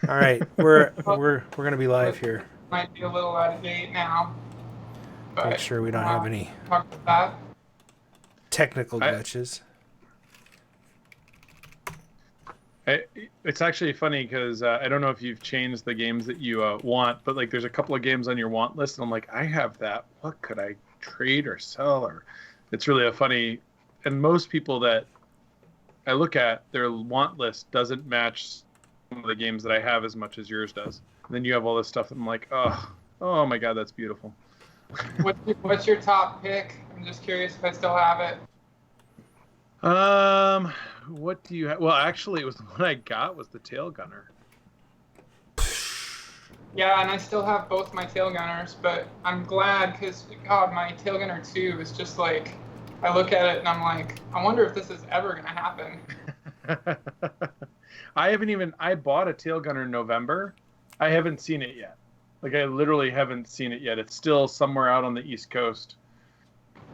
All right, we're gonna be live Which here. might be a little out of date now, Make but sure we don't have uh, any talk about that. technical I, glitches. I it's actually funny because I don't know if you've changed the games that you want, but like there's a couple of games on your want list, and I'm like, I have that. What could I trade or sell? Or it's really a funny. And most people that I look at, their want list doesn't match some of the games that I have as much as yours does. And then you have all this stuff, and I'm like, oh my god, that's beautiful. What's your top pick? I'm just curious if I still have it. What do you have? Well, actually, it was the one I got was the Tail Gunner. Yeah, and I still have both my tail gunners, but I'm glad because God, my tail gunner 2 is just like I look at it and I'm like, I wonder if this is ever gonna happen. I bought a Tail Gunner in November. I haven't seen it yet. Like I literally haven't seen it yet. It's still somewhere out on the East Coast.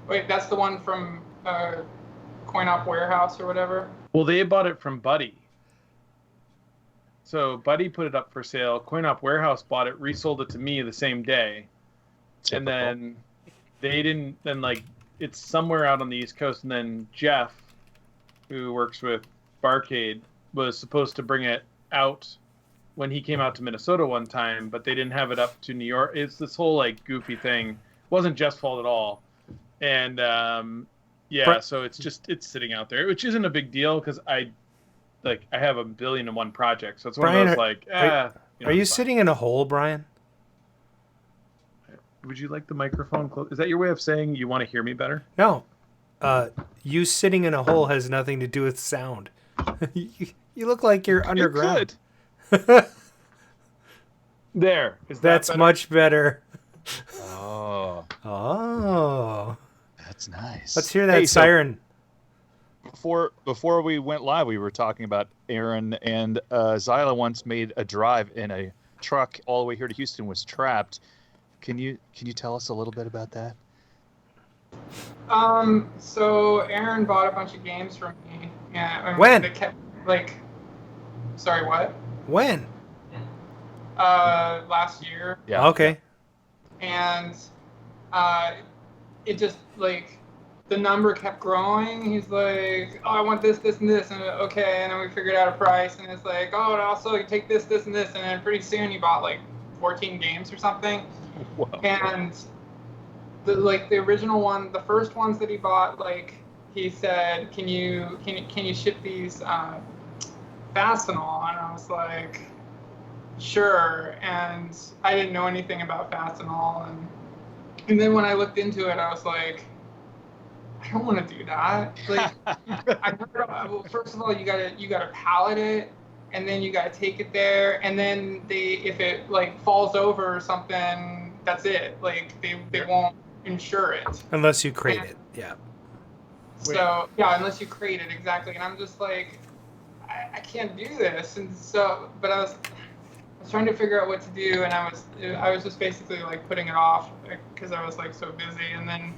Wait, that's the one from Coin Op Warehouse or whatever. Well, they bought it from Buddy. So Buddy put it up for sale. Coin Op Warehouse bought it, resold it to me the same day. Typical. And then they didn't then like it's somewhere out on the East Coast, and then Jeff, who works with Barcade, was supposed to bring it out when he came out to Minnesota one time, but they didn't have it up to New York. It's this whole like goofy thing. It wasn't Jeff's fault at all. And so it's sitting out there, which isn't a big deal because I have a billion and one projects. So it's one Brian, of those are you sitting in a hole, Brian? Would you like the microphone close? Is that your way of saying you want to hear me better? No. You sitting in a hole has nothing to do with sound. You look like you're underground. There. That's better? much better. Oh, Oh. that's nice. Let's hear that Hey, so siren. before we went live, we were talking about Aaron and Xyla once made a drive in a truck all the way here to Houston, was trapped. Can you tell us a little bit about that? So Aaron bought a bunch of games from me. Yeah. When? They kept sorry, what? When? Last year. Yeah. Okay. And it just like the number kept growing. He's like, oh, I want this, this, and this, and okay, and then we figured out a price, and it's like, oh, and also you take this, this, and this, and then pretty soon he bought like 14 games or something. Wow. And the original one, the first ones that he bought, like he said, can you ship these Fastenal? And I was like, sure. And I didn't know anything about Fastenal, and then when I looked into it, I was like, I don't want to do that. Like, well, first of all, you gotta pallet it, and then you gotta take it there, and then if it like falls over or something, that's it. Like they won't insure it Unless you crate it. Yeah. so yeah, unless you crate it, exactly. And I'm just like, I can't do this. And so, but I was trying to figure out what to do, and I was just basically like putting it off because I was like so busy. And then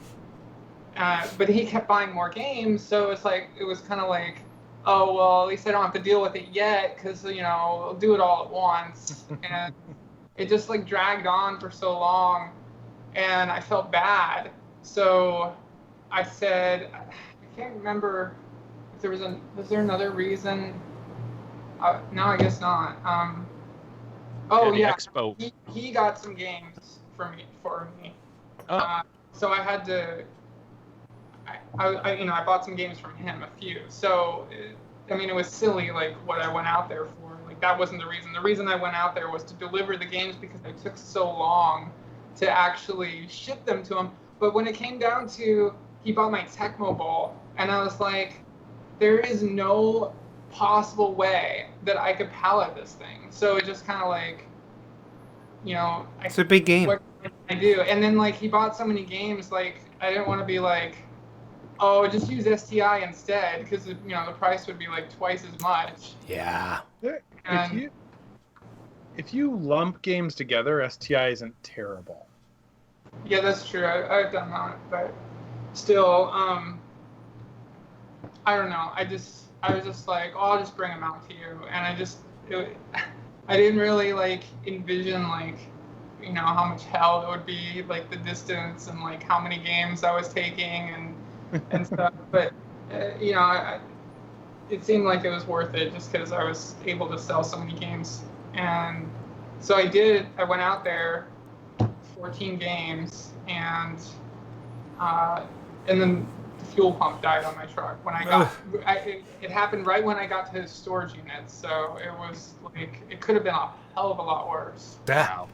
but he kept buying more games, so it's like it was kind of like, oh well, at least I don't have to deal with it yet because I'll do it all at once. And it just like dragged on for so long, and I felt bad. So I said, I can't remember if there was there another reason. No, I guess not. The Expo. He got some games for me. Oh. So I had to. I bought some games from him, a few. So, it was silly, like, what I went out there for. Like, that wasn't the reason. The reason I went out there was to deliver the games because it took so long to actually ship them to him. But when it came down to, he bought my Tecmo Bowl, and I was like, there is no possible way that I could pallet this thing. So it just kind of like, It's a big game. What can I do? And then, like, he bought so many games, like, I didn't want to be like, oh, just use STI instead, because the price would be like twice as much. Yeah. If you lump games together, STI isn't terrible. Yeah, that's true. I've done that, but still, I don't know. I was just like, oh, I'll just bring them out to you, and I didn't really like envision like, you know, how much hell it would be, like the distance and like how many games I was taking and stuff. But you know, it seemed like it was worth it just because I was able to sell so many games. And so I did. I went out there, 14 games, and then the fuel pump died on my truck when I got. It happened right when I got to the storage unit, so it was like it could have been a hell of a lot worse. Wow.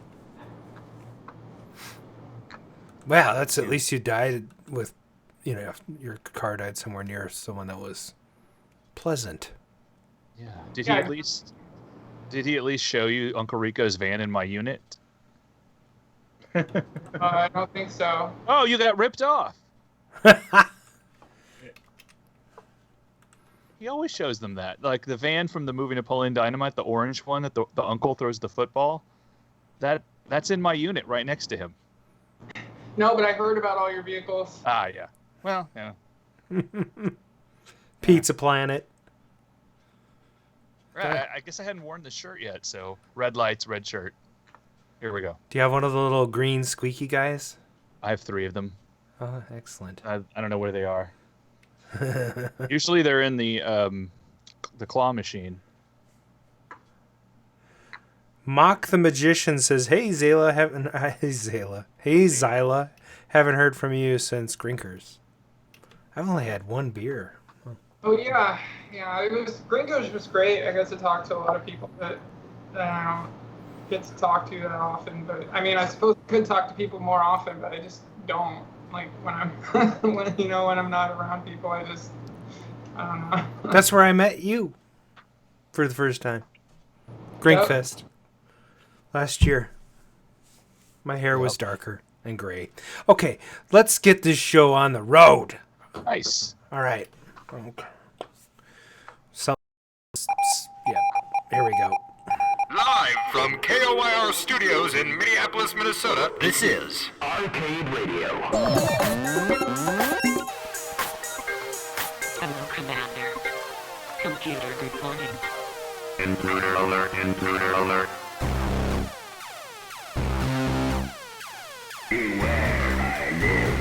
Wow, that's at least you died with, you know, your car died somewhere near someone that was pleasant. Yeah. Did he at least show you Uncle Rico's van in my unit? I don't think so. Oh, you got ripped off. He always shows them that. Like the van from the movie Napoleon Dynamite, the orange one that the uncle throws the football. That's in my unit right next to him. No, but I heard about all your vehicles. Ah, yeah. Well, yeah. Pizza Planet. Right, I guess I hadn't worn the shirt yet, so red lights, red shirt. Here we go. Do you have one of the little green squeaky guys? I have 3 of them. Oh, excellent. I don't know where they are. Usually they're in the claw machine. Mock the Magician says, "Hey Xyla, Hey Xyla, haven't heard from you since Grinkers. I've only had one beer." Oh yeah. It was Grinkers was great. I got to talk to a lot of people that I don't get to talk to that often. But I mean, I suppose I could talk to people more often, but I just don't. Like when I'm when I'm not around people, I don't know. That's where I met you for the first time. Grinkfest. Last year. My hair was darker and gray. Okay, let's get this show on the road. Nice. All right. Okay. Yeah, here we go. Live from KOYR Studios in Minneapolis, Minnesota, this is Arcade Radio. Hello, Commander. Computer reporting. Intruder alert, intruder alert. Beware, I live.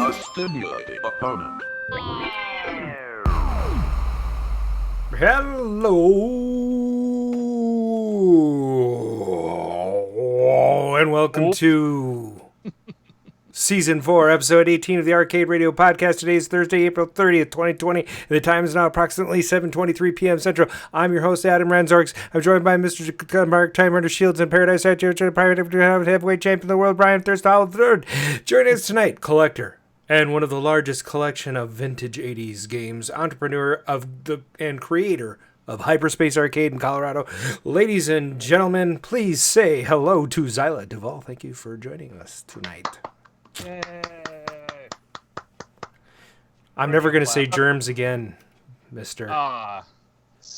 A stimulating opponent. Hello, and welcome to Season 4, Episode 18 of the Arcade Radio Podcast. Today is Thursday, April 30th, 2020, and the time is now approximately 7:23 p.m. Central. I'm your host, Adam Ranzorks. I'm joined by Mr. Mark Time Runner Shields and Paradise Private Heavyweight Champion of the World, Brian Thirstall III. Joining us tonight, collector and one of the largest collection of vintage 80s games, entrepreneur and creator of Hyperspace Arcade in Colorado. Ladies and gentlemen, please say hello to Xyla Duval. Thank you for joining us tonight. Yay. I'm never going to say germs again, mister. I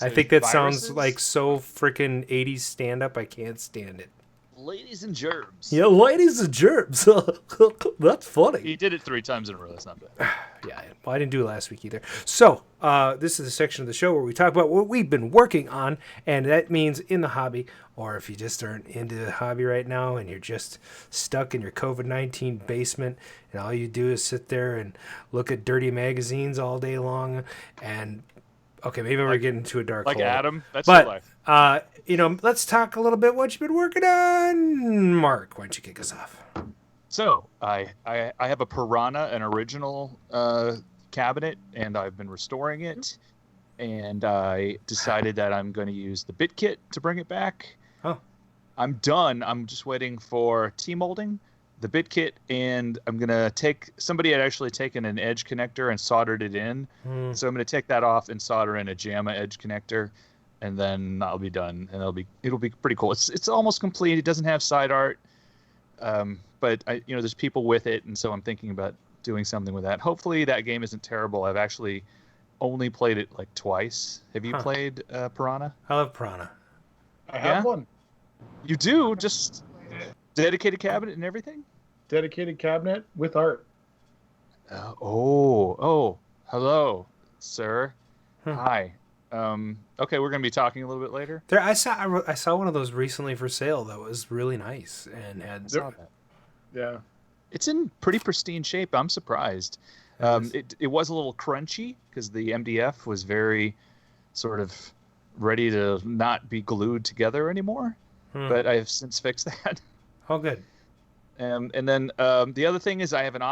think that sounds like so freaking 80s stand-up. I can't stand it. Ladies and germs. Yeah, ladies and germs. That's funny. He did it 3 times in a row. That's not bad. Yeah, well, I didn't do it last week either. So, this is the section of the show where we talk about what we've been working on, and that means in the hobby, or if you just aren't into the hobby right now and you're just stuck in your COVID-19 basement and all you do is sit there and look at dirty magazines all day long and... Okay, maybe we're getting to a dark hole. Like Adam, that's your life. Let's talk a little bit what you've been working on. Mark, why don't you kick us off? So, I have a Piranha, an original cabinet, and I've been restoring it. And I decided that I'm going to use the bit kit to bring it back. Oh. I'm done. I'm just waiting for T-molding. the bit kit, and I'm gonna take. Somebody had actually taken an edge connector and soldered it in, so I'm gonna take that off and solder in a JAMA edge connector, and then I'll be done, and it'll be pretty cool. It's almost complete. It doesn't have side art, but there's people with it, and so I'm thinking about doing something with that. Hopefully that game isn't terrible. I've actually only played it like twice. Have you played Piranha? I love Piranha. I have one. You do? Just dedicated cabinet and everything? Dedicated cabinet with art. Hello, sir. Hmm. Hi. Okay, we're gonna be talking a little bit later. I saw one of those recently for sale that was really nice and had. Saw that. Yeah. It's in pretty pristine shape. I'm surprised. It was a little crunchy because the MDF was very sort of ready to not be glued together anymore. But I have since fixed that. Oh, good. And then the other thing is I have an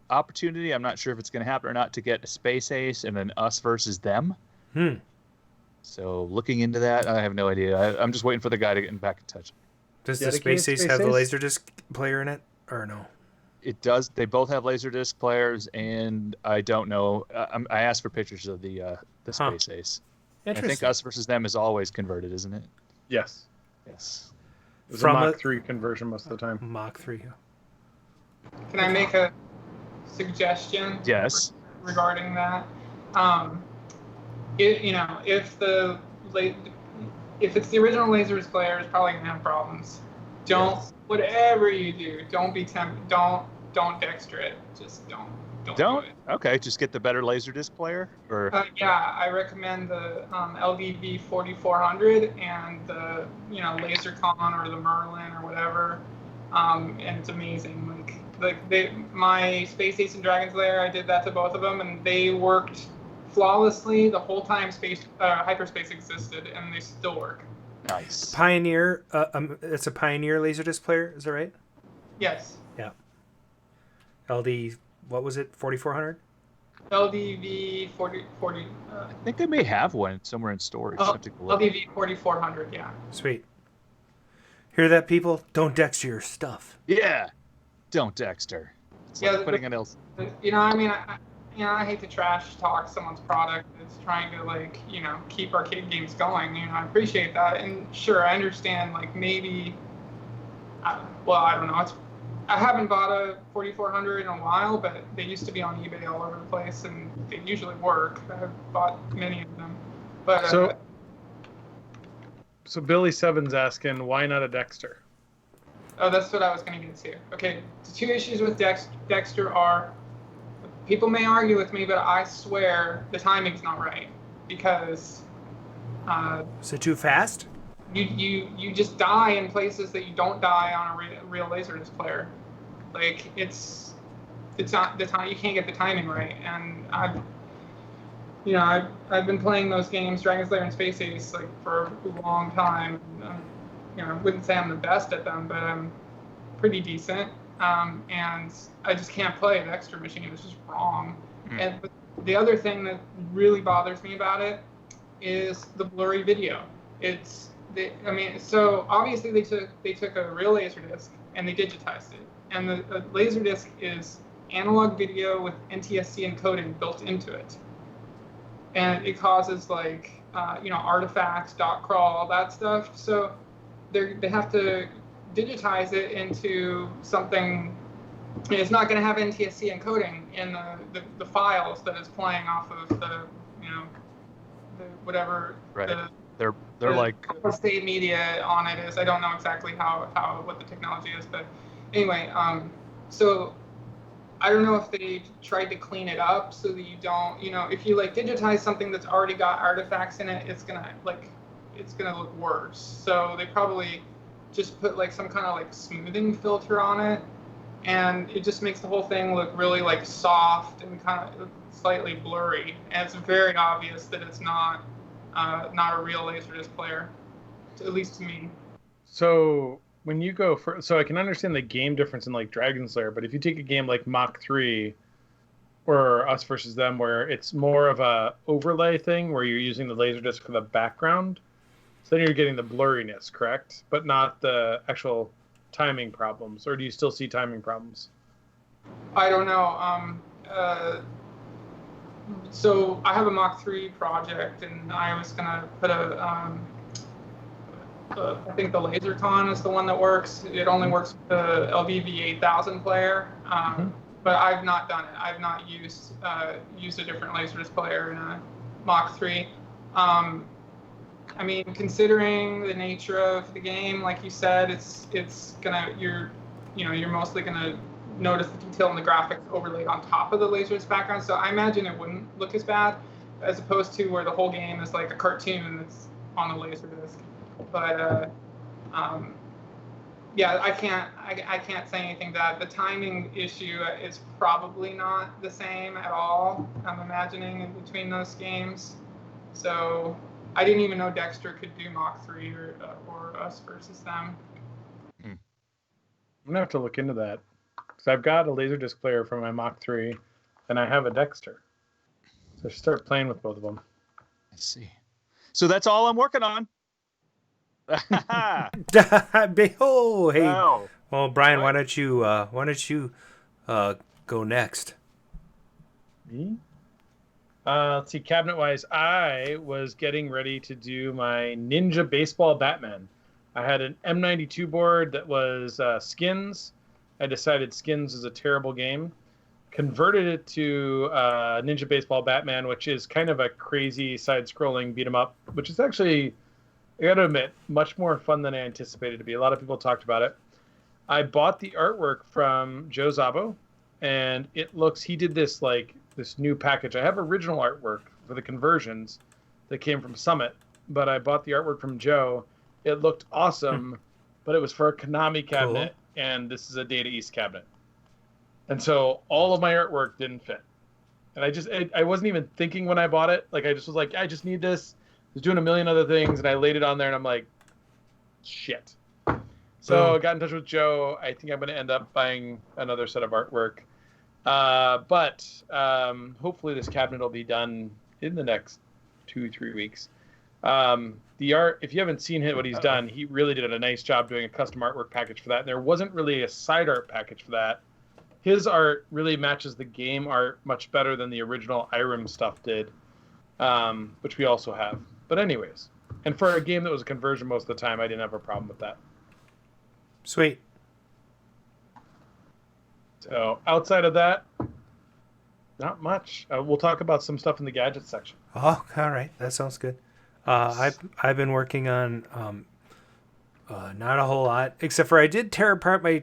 opportunity. I'm not sure if it's going to happen or not to get a Space Ace and an Us versus Them. So looking into that, I have no idea. I'm just waiting for the guy to get back in touch. Does the Space Ace have the Laserdisc player in it or no? It does. They both have Laserdisc players, and I don't know. I asked for pictures of the Space Ace. I think Us versus Them is always converted, isn't it? Yes. Yes. It was a Mach 3 conversion most of the time. Mach 3. Can I make a suggestion? Yes. Regarding that, if it's the original Laserdisc player, it's probably gonna have problems. Whatever you do, don't be tempted. Don't Dexter it. Just don't do it. Okay, just get the better Laserdisc player, or I recommend the LDV 4400 and the LaserCon or the Merlin or whatever, and it's amazing. My Space Ace and Dragon's Lair, I did that to both of them, and they worked flawlessly the whole time Hyperspace existed, and they still work. nice. Pioneer. It's a Pioneer Laserdisc player. Is that right? Yes. Yeah. LD. What was it? 4400. LDV 40. I think I may have one somewhere in storage. LDV 4400. Yeah. Sweet. Hear that, people? Don't Dexter your stuff. Yeah. Don't Dexter. It's like putting an else. I hate to trash talk someone's product that's trying to keep arcade games going. I appreciate that, and sure, I understand. Maybe, I don't know. I haven't bought a 4400 in a while, but they used to be on eBay all over the place, and they usually work. I've bought many of them. But so Billy Seven's asking, why not a Dexter? Oh, that's what I was going to get to. Okay, the two issues with Dexter are, people may argue with me, but I swear the timing's not right, because is it too fast? You just die in places that you don't die on a real Laserdisc player. It's not the time. You can't get the timing right. And I've been playing those games, Dragon's Lair and Space Ace, for a long time. I wouldn't say I'm the best at them, but I'm pretty decent. And I just can't play an extra machine. It's just wrong. And the other thing that really bothers me about it is the blurry video. So obviously they took a real Laserdisc and they digitized it. And the Laserdisc is analog video with NTSC encoding built into it. And it causes artifacts, dot crawl, all that stuff. So they have to digitize it into something. It's not going to have NTSC encoding in the files that is playing off of the whatever. Right. They're state media on it is. I don't know exactly what the technology is, but anyway, so I don't know if they tried to clean it up so that you don't, if you digitize something that's already got artifacts in it, it's gonna look worse. So they probably just put some kind of smoothing filter on it, and it just makes the whole thing look really soft and kind of slightly blurry. And it's very obvious that it's not a real Laserdisc player, at least to me. So when you go so I can understand the game difference in Dragon's Lair, but if you take a game like Mach 3 or Us versus Them, where it's more of a overlay thing where you're using the Laserdisc for the background, so then you're getting the blurriness, correct? But not the actual timing problems, or do you still see timing problems? I don't know. So I have a Mach 3 project, and I was gonna put I think the LaserCon is the one that works. It only works with the LVV8000 player, but I've not done it. I've not used a different Laserdisc player in a Mach 3. I mean, considering the nature of the game, like you said, you're mostly gonna notice the detail in the graphics overlaid on top of the Laserdisc background. So I imagine it wouldn't look as bad, as opposed to where the whole game is like a cartoon that's on a Laserdisc. But yeah, I can't say anything to that. The timing issue is probably not the same at all, I'm imagining, in between those games. So I didn't even know Dexter could do Mach 3 or us versus them. I'm gonna have to look into that, because I've got a Laserdisc player for my Mach 3, and I have a Dexter. So I should start playing with both of them. I see. So that's all I'm working on. Oh, hey. Wow. Well, Brian, why don't you go next? Me? Let's see, cabinet-wise, I was getting ready to do my Ninja Baseball Batman. I had an M92 board that was Skins. I decided Skins is a terrible game. Converted it to Ninja Baseball Batman, which is kind of a crazy side-scrolling beat-em-up, which is actually, I gotta admit, much more fun than I anticipated to be. A lot of people talked about it. I bought the artwork from Joe Zabo, and he did this new package. I have original artwork for the conversions that came from Summit, but I bought the artwork from Joe. It looked awesome, but it was for a Konami cabinet, and this is a Data East cabinet. And so all of my artwork didn't fit. And I wasn't even thinking when I bought it. Like, I just was like, I just need this. I was doing a million other things, and I laid it on there, and I'm like, shit. So I got in touch with Joe. I think I'm going to end up buying another set of artwork. But hopefully this cabinet will be done in the next 2-3 weeks. The art, if you haven't seen what he's done, he really did a nice job doing a custom artwork package for that. And there wasn't really a side art package for that. His art really matches the game art much better than the original Irem stuff did, which we also have. But anyways, and for a game that was a conversion most of the time, I didn't have a problem with that. Sweet. So outside of that, not much. We'll talk about some stuff in the gadget section. Oh, all right. That sounds good. I've been working on not a whole lot, except for I did tear apart my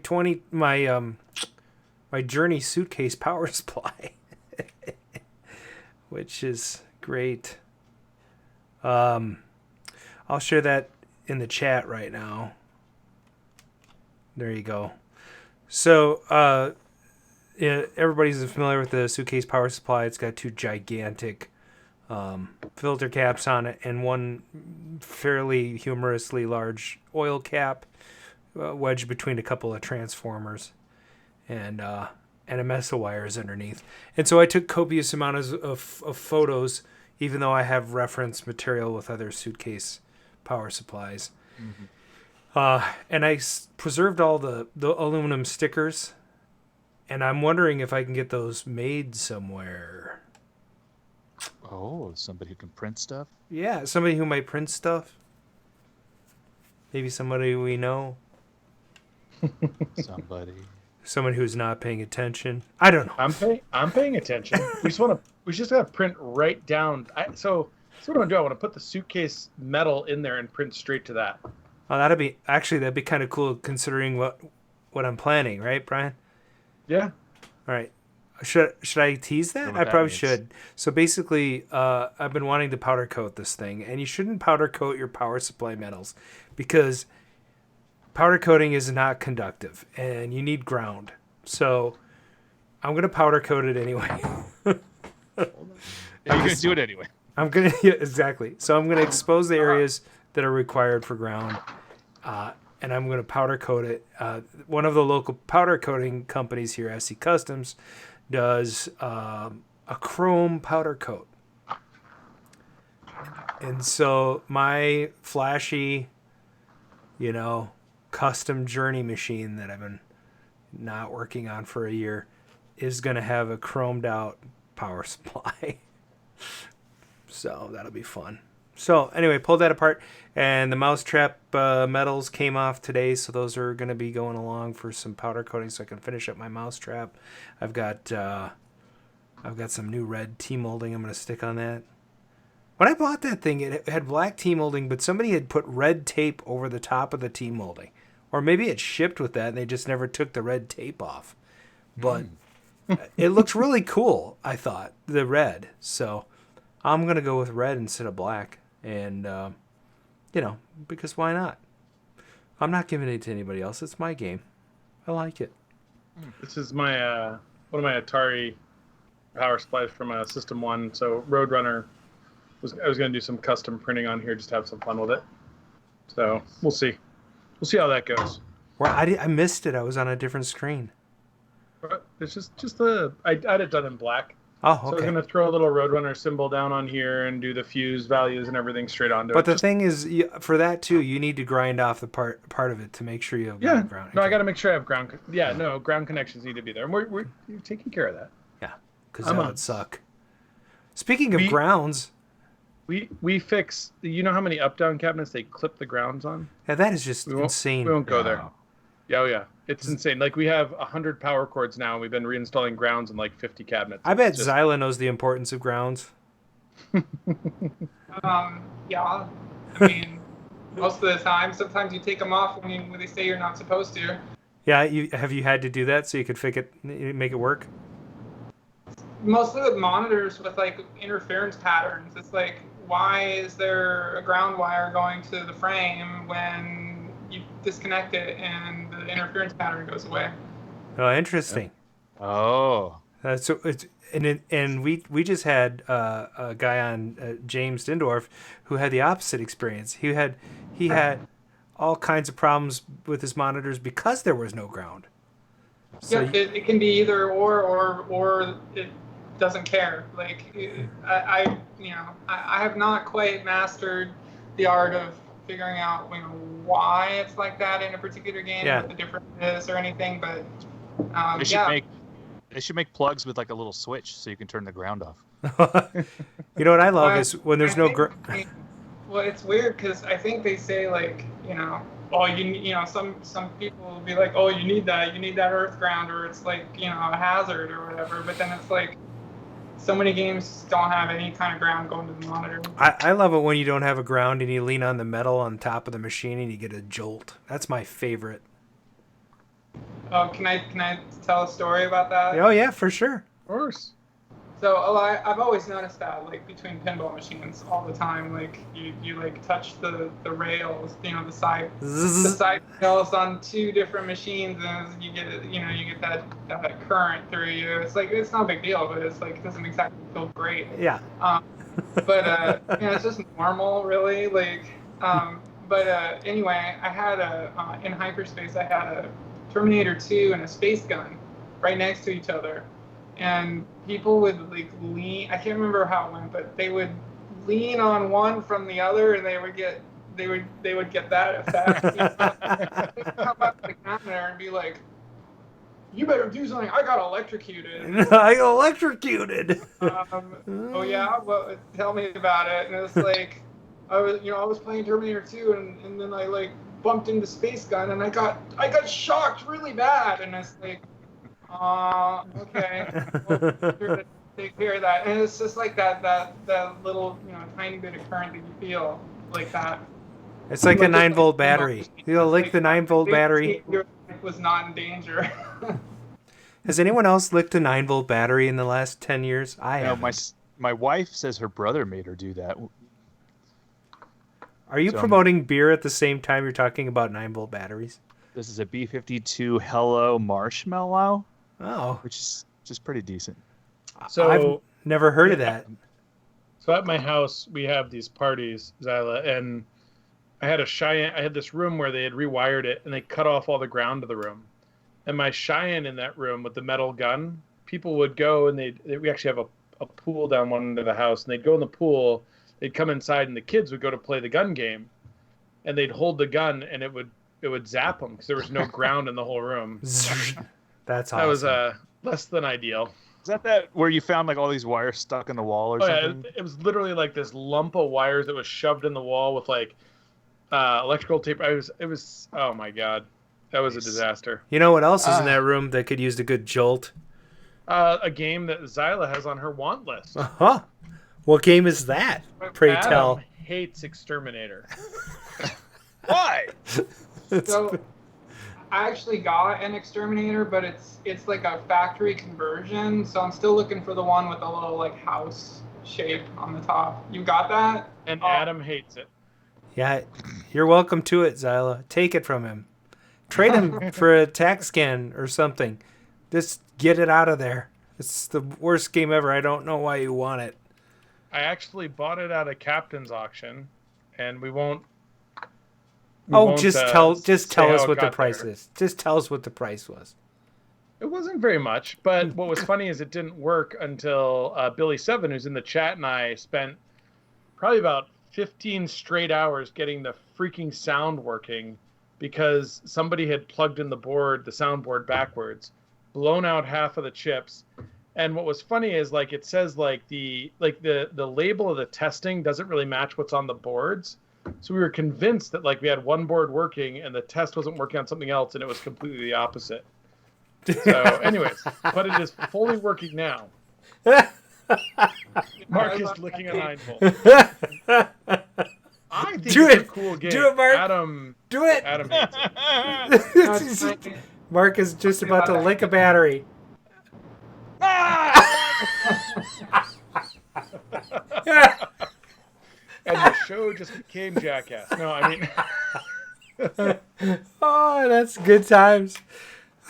Journey suitcase power supply, which is great. I'll share that in the chat right now. There you go. So, everybody's familiar with the suitcase power supply. It's got two gigantic filter caps on it and one fairly humorously large oil cap wedged between a couple of transformers and a mess of wires underneath. And so I took copious amounts of photos, even though I have reference material with other suitcase power supplies. Mm-hmm. And I preserved all the aluminum stickers, and I'm wondering if I can get those made somewhere. Oh, somebody who can print stuff? Yeah, somebody who might print stuff. Maybe somebody we know. Someone who's not paying attention. I don't know. I'm paying attention. we just gotta print right down. So what I'm gonna do. I want to put the suitcase metal in there and print straight to that. Oh, that'd be kind of cool considering what I'm planning, right, Brian? Yeah. All right. Should I tease that? I probably should. So basically, I've been wanting to powder coat this thing, and you shouldn't powder coat your power supply metals because powder coating is not conductive, and you need ground. So I'm gonna powder coat it anyway. You're gonna do it anyway. Exactly. So I'm gonna expose the areas that are required for ground, and I'm gonna powder coat it. One of the local powder coating companies here, SC Customs, does a chrome powder coat. And so my flashy, custom journey machine that I've been not working on for a year is going to have a chromed out power supply. So that'll be fun. So anyway, pulled that apart, and the mousetrap metals came off today, so those are going to be going along for some powder coating so I can finish up my mousetrap. I've got some new red T-molding I'm going to stick on that. When I bought that thing, it had black T-molding, but somebody had put red tape over the top of the T-molding. Or maybe it shipped with that, and they just never took the red tape off. But it looks really cool, I thought, the red. So I'm going to go with red instead of black. And, because why not? I'm not giving it to anybody else. It's my game. I like it. This is my one of my Atari power supplies from System 1. So Roadrunner, I was going to do some custom printing on here just to have some fun with it. So we'll see. We'll see how that goes. Well, I missed it. I was on a different screen. It's just I had it done in black. Oh, okay. So we're going to throw a little Roadrunner symbol down on here and do the fuse values and everything straight onto it. But the thing is, for that too, you need to grind off the part of it to make sure you have ground. No, I got to make sure I have ground. Yeah, no, ground connections need to be there. And we're taking care of that. Yeah, because that would suck. Speaking of grounds... We fix... You know how many up-down cabinets they clip the grounds on? Yeah, that is just insane. We won't go there. Yeah, oh yeah. It's insane. Like, we have 100 power cords now, and we've been reinstalling grounds in like 50 cabinets. I bet Xyla knows the importance of grounds. Yeah. I mean, most of the time. Sometimes you take them off when they say you're not supposed to. Yeah, have you had to do that so you could make it work? Mostly with monitors with, like, interference patterns. It's like, why is there a ground wire going to the frame when you disconnect it and the interference pattern goes away? Oh, interesting. Oh. So it's and we just had a guy on, James Dindorf, who had the opposite experience. He had all kinds of problems with his monitors because there was no ground. So yeah, it can be either or it doesn't care. Like, I have not quite mastered the art of figuring out why it's like that in a particular game, what the difference is or anything. But they should make plugs with like a little switch so you can turn the ground off. You know what I love is when there's no ground. Well, it's weird because I think they say, like, some people will be like, oh, you need that earth ground, or it's like, a hazard or whatever. But then it's like, so many games don't have any kind of ground going to the monitor. I love it when you don't have a ground and you lean on the metal on top of the machine and you get a jolt. That's my favorite. Oh, can I tell a story about that? Oh yeah, for sure. Of course. So I've always noticed that, like, between pinball machines all the time, like, you like touch the rails, the side rails on two different machines, and you get that current through you. It's like, it's not a big deal, but it's like, it doesn't exactly feel great. Yeah. But it's just normal, really. Like, anyway, I had in Hyperspace, I had a Terminator 2 and a space gun right next to each other. And people would, like, lean. I can't remember how it went, but they would lean on one from the other, and they would get that effect. They'd come up to the counter and be like, "You better do something. I got electrocuted." I got electrocuted. Oh yeah. Well, tell me about it. And it's like, I was playing Terminator 2, and then I, like, bumped into Space Gun, and I got shocked really bad, and it's like, okay, well, sure to take care of that. And it's just like that little, tiny bit of current that you feel like that. It's like a 9-volt battery. You'll lick the 9-volt battery. Your life was not in danger. Has anyone else licked a 9-volt battery in the last 10 years? I have. My wife says her brother made her do that. Are you promoting beer at the same time you're talking about 9-volt batteries? This is a B-52 Hello Marshmallow. Oh. Which is just pretty decent. So I've never heard of that. So at my house, we have these parties, Xyla, and I had this room where they had rewired it, and they cut off all the ground to the room. And my Cheyenne in that room with the metal gun, people would go, and we actually have a pool down one end of the house, and they'd go in the pool, they'd come inside, and the kids would go to play the gun game, and they'd hold the gun, and it would it would zap them because there was no ground in the whole room. That's awesome. That was less than ideal. Is that where you found like all these wires stuck in the wall or something? Yeah, it was literally like this lump of wires that was shoved in the wall with like electrical tape. It was oh my god, that was a disaster. You know what else is in that room that could use a good jolt? A game that Xyla has on her want list. Uh-huh. What game is that? Pray Adam tell. hates Exterminator. Why? So I actually got an Exterminator, but it's like a factory conversion. So I'm still looking for the one with a little like house shape on the top. You got that? And Adam hates it. Yeah, you're welcome to it, Xyla. Take it from him. Trade him for a tax scan or something. Just get it out of there. It's the worst game ever. I don't know why you want it. I actually bought it at a captain's auction, and we won't. Just tell us what the price there. is. Just tell us what the price was. It wasn't very much, but what was funny is it didn't work until Billy Seven, who's in the chat, and I spent probably about 15 straight hours getting the freaking sound working because somebody had plugged in the soundboard backwards, blown out half of the chips. And what was funny is like it says like the label of the testing doesn't really match what's on the boards. So we were convinced that like we had one board working and the test wasn't working on something else, and it was completely the opposite. So anyways, but it is fully working now. Mark is licking a 9-volt. I think Do it's it. a cool game. Do it, Mark. Adam, Do it. Adam hates it. Mark is just about to lick a battery. And the show just became Jackass. No, I mean... Oh, that's good times.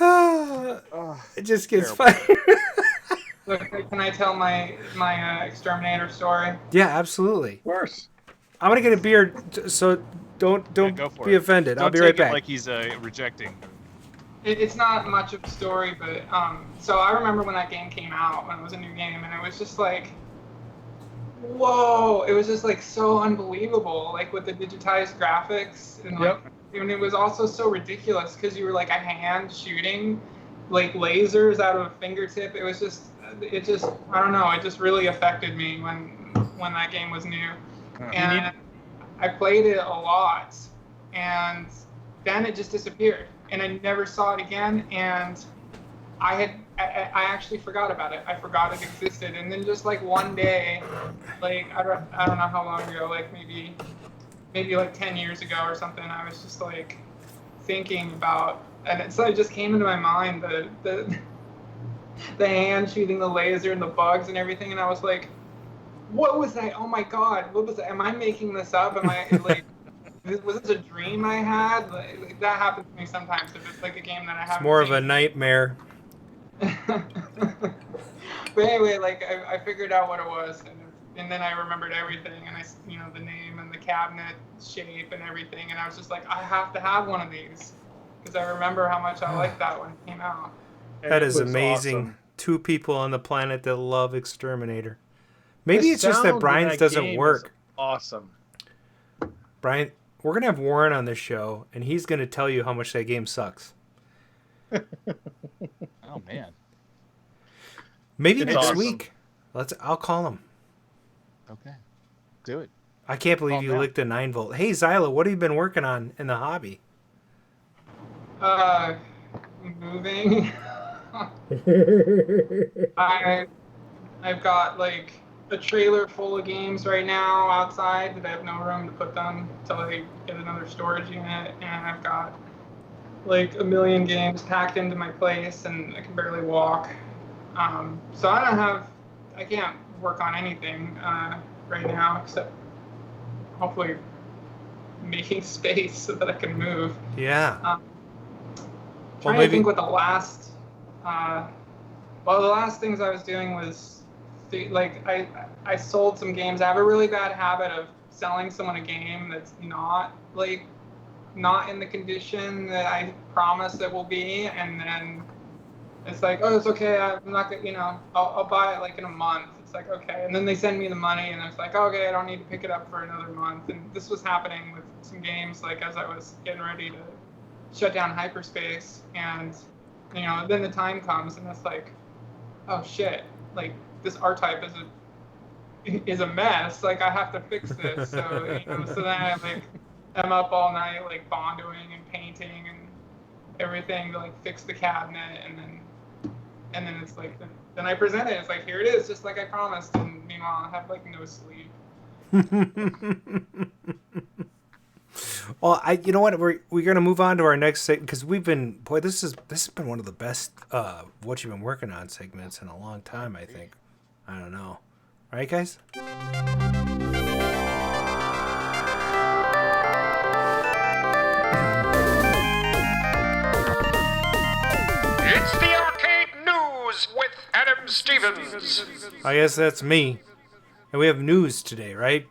Oh, it just gets funny. Can I tell my Exterminator story? Yeah, absolutely. Of course. I'm gonna get a beer, so don't go for be it. offended. Don't I'll be take right it back. like he's rejecting. It's not much of a story, but so I remember when that game came out, when it was a new game, and it was just like, whoa! It was just like so unbelievable, like with the digitized graphics, and like, and it was also so ridiculous because you were like a hand shooting, like lasers out of a fingertip. It just I don't know. It just really affected me when that game was new, and I played it a lot, and then it just disappeared. And I never saw it again, and I actually forgot about it. I forgot it existed, and then just like one day, like I don't know how long ago, like maybe like 10 years ago or something, I was just like thinking about, and it just came into my mind the hand shooting the laser and the bugs and everything, and I was like, what was that? Oh my god, what was that? Am I making this up? Am I like? Was this a dream I had? Like, that happens to me sometimes if it's like a game that I haven't. It's more of a nightmare. But anyway, like I figured out what it was, and then I remembered everything, and the name and the cabinet shape and everything, and I was just like, I have to have one of these because I remember how much I liked that when it came out. That is amazing. Awesome. 2 people on the planet that love Exterminator. Maybe The it's just that sound in Brian's that doesn't game work. is awesome. Brian, we're going to have Warren on this show, and he's going to tell you how much that game sucks. Oh man. Maybe It's next awesome. week. I'll call him. Okay. Do it. I can't believe Calm you down. licked a 9-volt. Hey, Xyla, what have you been working on in the hobby? Moving. I've got like a trailer full of games right now outside that I have no room to put them until I get another storage unit, and I've got like a million games packed into my place, and I can barely walk. So I can't work on anything right now except hopefully making space so that I can move. Yeah. Trying to think what the last things I was doing was I sold some games. I have a really bad habit of selling someone a game that's not in the condition that I promised it will be, and then it's like, oh, it's okay, I'm not gonna, I'll buy it like in a month. It's like, okay, and then they send me the money, and it's like, okay, I don't need to pick it up for another month. And this was happening with some games, like as I was getting ready to shut down Hyperspace, and then the time comes and it's like, oh shit, like this R-type is a mess. Like I have to fix this. So so then I'm up all night like bondoing and painting and everything to like fix the cabinet, and then it's like then I present it. It's like, here it is, just like I promised. And meanwhile, I have like no sleep. Well, you know what? We're gonna move on to our next segment because this has been one of the best what you've been working on segments in a long time. I think. I don't know. All right, guys. It's the Arcade News with Adam Stevens. I guess that's me. And we have news today, right?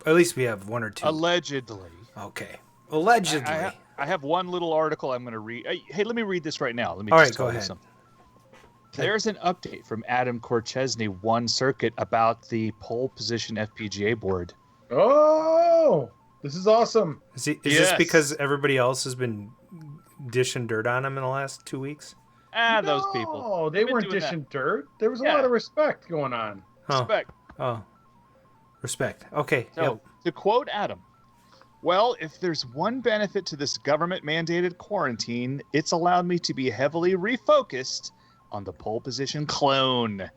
At least we have one or two. Allegedly. Okay. Allegedly. I have one little article I'm going to read. Hey, let me read this right now. Let me All just right, tell go you ahead. something. There's an update from Adam Korchesny, One Circuit, about the pole position FPGA board. Oh, this is awesome. Is this Yes. because everybody else has been dishing dirt on him in the last 2 weeks? Those people. Oh, they They've been weren't doing that. dishing dirt. There was a Yeah. lot of respect going on. Oh. Respect. Oh. Respect. Okay. So, Yep. to quote Adam, well, if there's one benefit to this government-mandated quarantine, it's allowed me to be heavily refocused on the pole position clone.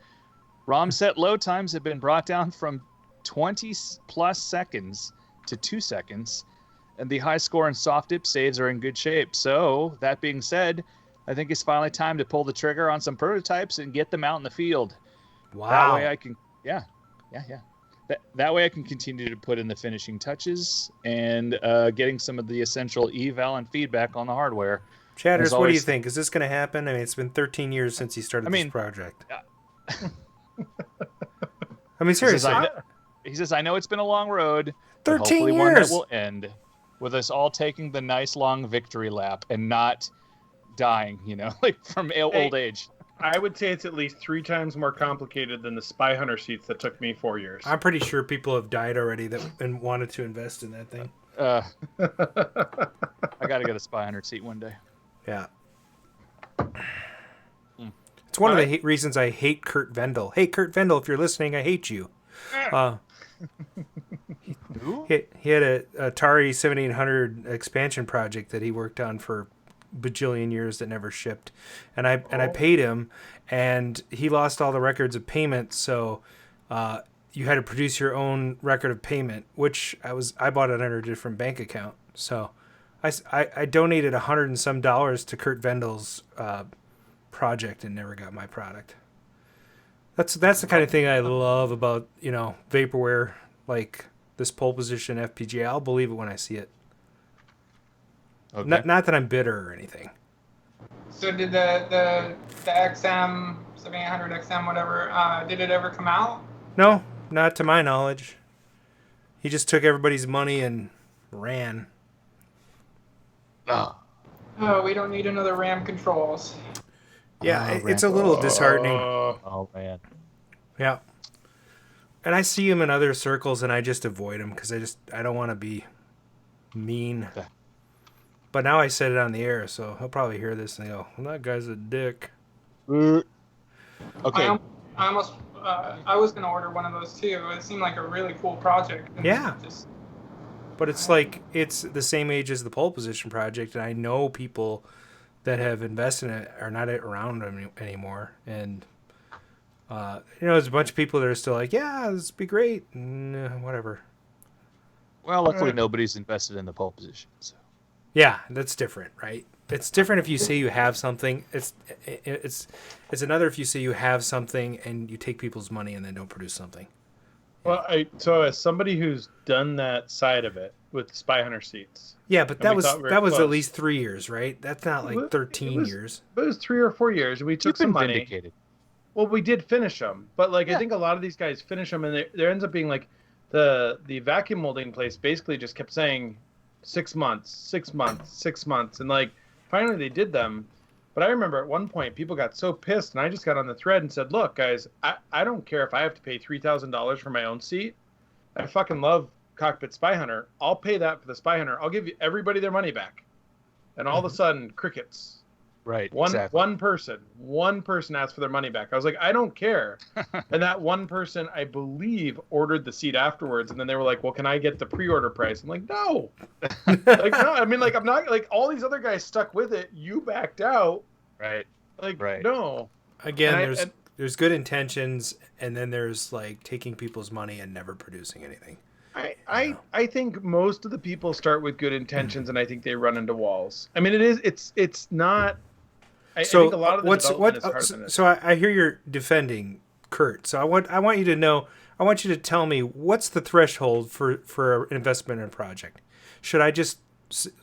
ROM set load times have been brought down from 20-plus seconds to 2 seconds, and the high score and soft dip saves are in good shape. So, that being said, I think it's finally time to pull the trigger on some prototypes and get them out in the field. Wow. That way I can, yeah. That way I can continue to put in the finishing touches and getting some of the essential eval and feedback on the hardware. Chatters, As what do you always- think? Is this going to happen? I mean, it's been 13 years since he started this project. I mean, seriously. He says, I know it's been a long road, but 13 hopefully one years! that will end with us all taking the nice long victory lap and not dying, like from old age. I would say it's at least 3 times more complicated than the Spy Hunter seats that took me 4 years. I'm pretty sure people have died already and wanted to invest in that thing. I got to get a Spy Hunter seat one day. Yeah. It's one of the reasons I hate Kurt Vendel. Hey, Kurt Vendel, if you're listening, I hate you. He had a Atari 7800 expansion project that he worked on for bajillion years that never shipped, and I paid him, and he lost all the records of payment, so you had to produce your own record of payment, which I bought it under a different bank account. So I donated $100 and some to Kurt Vendel's project and never got my product. That's the kind of thing I love about vaporware, like this pole position FPGA. I'll believe it when I see it. Okay. Not that I'm bitter or anything. So did the XM 7800 XM whatever? Did it ever come out? No, not to my knowledge. He just took everybody's money and ran. Oh, we don't need another RAM controls. Yeah, it's a little disheartening. Oh man. Yeah. And I see him in other circles and I just avoid him because I don't want to be mean. But now I said it on the air, so he'll probably hear this and go, well, that guy's a dick. Okay. I was going to order one of those too. It seemed like a really cool project. And Yeah. But it's like, it's the same age as the pole position project, and I know people that have invested in it are not around anymore. And, there's a bunch of people that are still like, yeah, this would be great. And, whatever. Well, luckily nobody's invested in the pole position. So. Yeah, that's different, right? It's different if you say you have something. It's another if you say you have something and you take people's money and then don't produce something. Well, so as somebody who's done that side of it with Spy Hunter seats. Yeah, but that was close. at least 3 years, right? That's not like 13 years. It was 3 or 4 years. We took some money. Vindicated. Well, we did finish them, but I think a lot of these guys finish them, and there ends up being like the vacuum molding place basically just kept saying 6 months, 6 months, 6 months, and finally they did them. But I remember at one point people got so pissed, and I just got on the thread and said, "Look, guys, I don't care if I have to pay $3,000 for my own seat. I fucking love Cockpit Spy Hunter. I'll pay that for the Spy Hunter. I'll give everybody their money back." and all of a sudden, crickets. Right. One exactly. one person asked for their money back. I was like, I don't care. And that one person, I believe, ordered the seat afterwards, and then they were like, well, can I get the pre-order price? I'm like, no. Like, no. I mean, like, I'm not, like, all these other guys stuck with it. You backed out. Right. Like, Right. no. Again, there's good intentions, and then there's like taking people's money and never producing anything. I think most of the people start with good intentions, and I think they run into walls. I mean, it's not. I think a lot of the development is harder than it. So I hear you're defending Kurt. So I want you to know. I want you to tell me what's the threshold for an investment in a project. Should I just,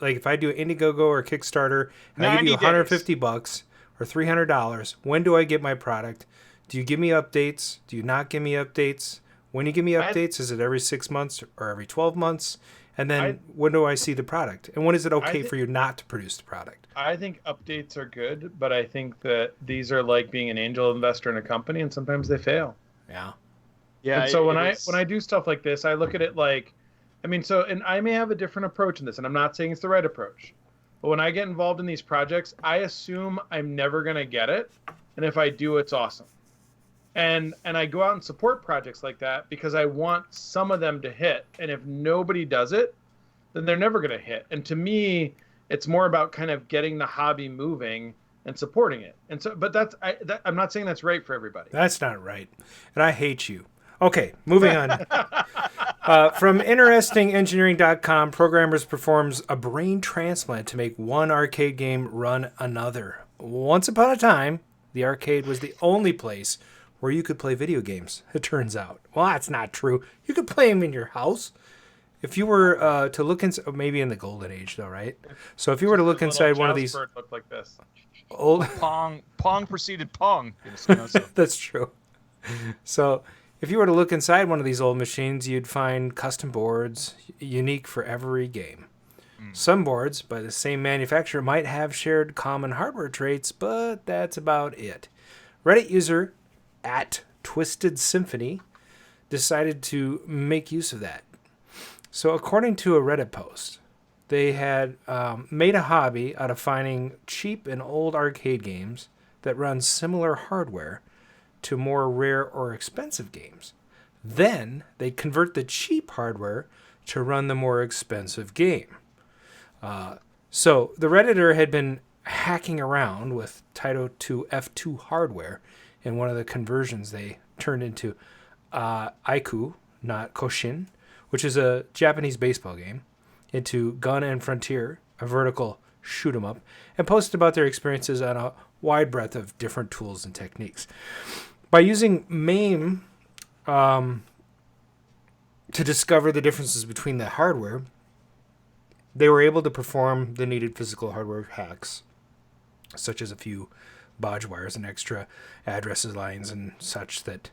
like, if I do Indiegogo or Kickstarter and I give you $150 or $300, when do I get my product? Do you give me updates? Do you not give me updates? When you give me updates, is it every 6 months or every 12 months? And then when do I see the product? And when is it okay for you not to produce the product? I think updates are good, but I think that these are like being an angel investor in a company, and sometimes they fail. Yeah. Yeah. And so when I do stuff like this, I look at it like, I mean, and I may have a different approach in this, and I'm not saying it's the right approach. But when I get involved in these projects, I assume I'm never going to get it. And if I do, it's awesome. And I go out and support projects like that because I want some of them to hit. And if nobody does it, then they're never going to hit. And to me, it's more about kind of getting the hobby moving and supporting it. And so, but I'm not saying that's right for everybody. That's not right. And I hate you. Okay, moving on. From InterestingEngineering.com, programmers performs a brain transplant to make one arcade game run another. Once upon a time, the arcade was the only place where you could play video games, it turns out. Well, that's not true. You could play them in your house. If you were to look inside, maybe in the golden age, though, right? So if you were to look inside one of these... Look like this. Old... Pong preceded Pong. That's true. So if you were to look inside one of these old machines, you'd find custom boards unique for every game. Some boards by the same manufacturer might have shared common hardware traits, but that's about it. Reddit user at Twisted Symphony decided to make use of that. So according to a Reddit post, they had made a hobby out of finding cheap and old arcade games that run similar hardware to more rare or expensive games. Then they convert the cheap hardware to run the more expensive game. So the Redditor had been hacking around with Taito 2 F2 hardware in one of the conversions they turned into Aiku, not Koshin, which is a Japanese baseball game, into Gun and Frontier, a vertical shoot 'em up, and posted about their experiences on a wide breadth of different tools and techniques. By using MAME to discover the differences between the hardware, they were able to perform the needed physical hardware hacks, such as a few baud wires and extra address lines and such that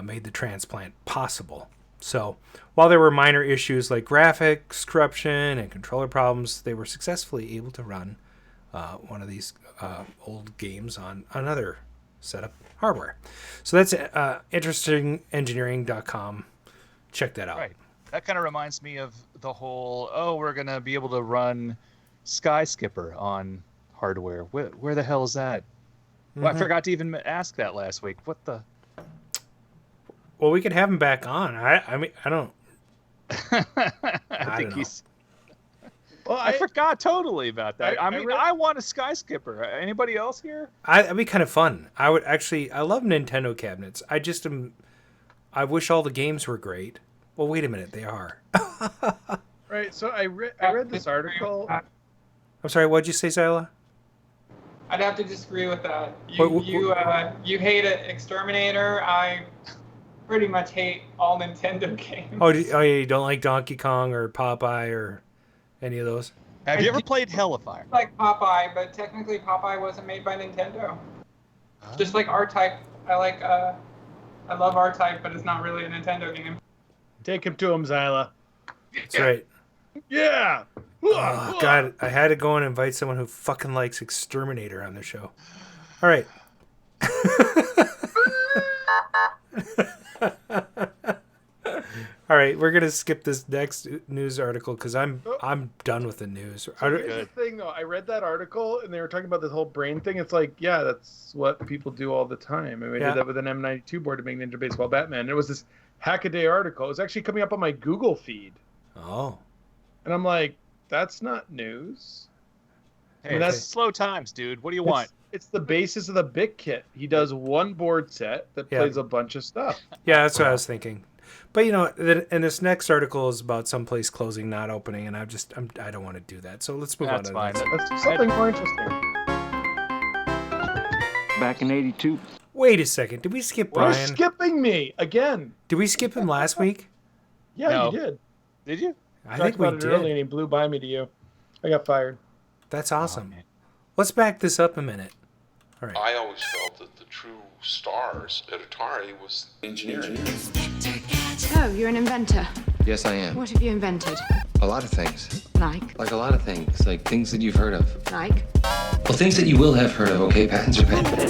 made the transplant possible. So while there were minor issues like graphics corruption and controller problems, they were successfully able to run one of these old games on another setup hardware. So that's InterestingEngineering.com. Check that out. Right. That kind of reminds me of the whole, we're going to be able to run Sky Skipper on hardware. Where the hell is that? Mm-hmm. Well, I forgot to even ask that last week. What the... Well, we could have him back on. I mean, I don't... I think he's... Well, I forgot totally about that. I want a Sky Skipper. Anybody else here? That'd be kind of fun. I would actually... I love Nintendo cabinets. I just am... I wish all the games were great. Well, wait a minute. They are. Right. So I read this article. I'm sorry. What'd you say, Xyla? I'd have to disagree with that. You hate Exterminator. I pretty much hate all Nintendo games. Oh, you don't like Donkey Kong or Popeye or any of those? Have you ever played Hellfire? I like Popeye, but technically Popeye wasn't made by Nintendo. Just like R-Type. I love R-Type, but it's not really a Nintendo game. Take him to him, Xyla. That's right. Yeah. Oh, God, I had to go and invite someone who fucking likes Exterminator on the show. All right. All right, we're gonna skip this next news article because I'm done with the news. So here's the thing, though. I read that article, and they were talking about this whole brain thing. It's like, yeah, that's what people do all the time. And we did that with an M92 board to make Ninja Baseball Batman. And it was this Hackaday article. It was actually coming up on my Google feed. Oh. And I'm like, that's not news. Hey, that's slow times, dude. What do you want? It's the basis of the Bit Kit. He does one board set that plays a bunch of stuff. Yeah, that's what I was thinking. But and this next article is about someplace closing, not opening, and I don't want to do that. So let's move on to fine. Let's do something more interesting. Back in '82. Wait a second. Did we skip Brian? You're skipping me again. Did we skip him last week? Yeah, No. you did. Did you? I think we did. Early and he blew by me to you. I got fired. That's awesome. Let's back this up a minute. All right. I always felt that the true stars at Atari was engineering. Oh, you're an inventor. Yes, I am. What have you invented? A lot of things. Like? Like a lot of things. Like things that you've heard of. Like? Well, things that you will have heard of, okay? Patents are patented.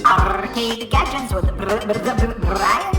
Arcade gadgets with Brian McLeod.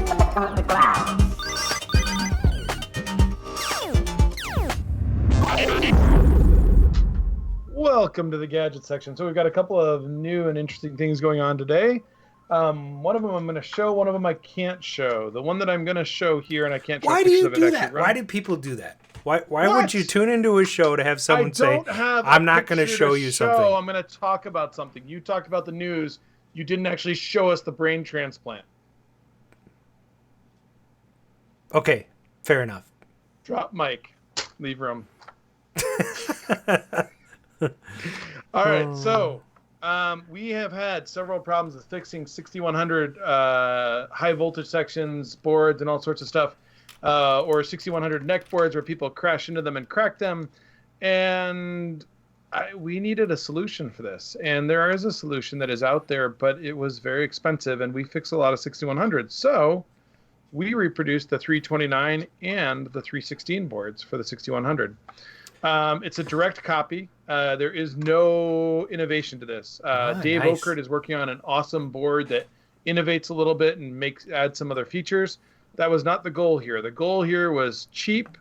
Welcome to the gadget section. So we've got a couple of new and interesting things going on today. One of them I'm going to show, one of them I can't show. The one that I'm going to show here, and I can't show Why do you pictures of it do actually that? run. Why do people do that? Why would you tune into a show to have someone say, I'm not going to show you something? I'm going to talk about something. You talked about the news. You didn't actually show us the brain transplant. Okay, fair enough. Drop mic. Leave room. All right, so we have had several problems with fixing 6100 high voltage sections, boards, and all sorts of stuff, or 6100 neck boards where people crash into them and crack them, and we needed a solution for this. And there is a solution that is out there, but it was very expensive, and we fix a lot of 6100s. So we reproduced the 329 and the 316 boards for the 6100. It's a direct copy. There is no innovation to this. Dave nice. Okert is working on an awesome board that innovates a little bit and adds some other features. That was not the goal here. The goal here was cheap,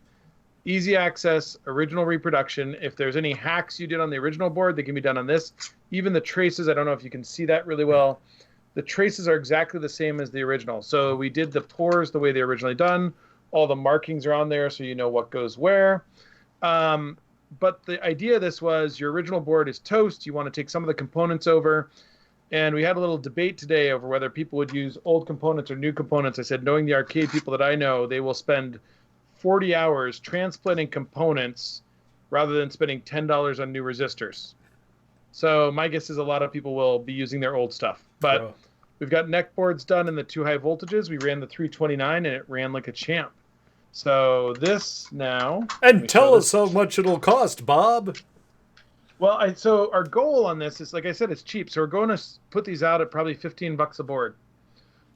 easy access, original reproduction. If there's any hacks you did on the original board, they can be done on this. Even the traces, I don't know if you can see that really well. The traces are exactly the same as the original. So we did the pores the way they originally done. All the markings are on there so you know what goes where. But the idea of this was your original board is toast. You want to take some of the components over. And we had a little debate today over whether people would use old components or new components. I said, knowing the arcade people that I know, they will spend 40 hours transplanting components rather than spending $10 on new resistors. So my guess is a lot of people will be using their old stuff. But we've got neck boards done in the 2 high voltages. We ran the 329 and it ran like a champ. So this now... And tell us how much it'll cost, Bob. Well, so our goal on this is, like I said, it's cheap. So we're going to put these out at probably $15 a board.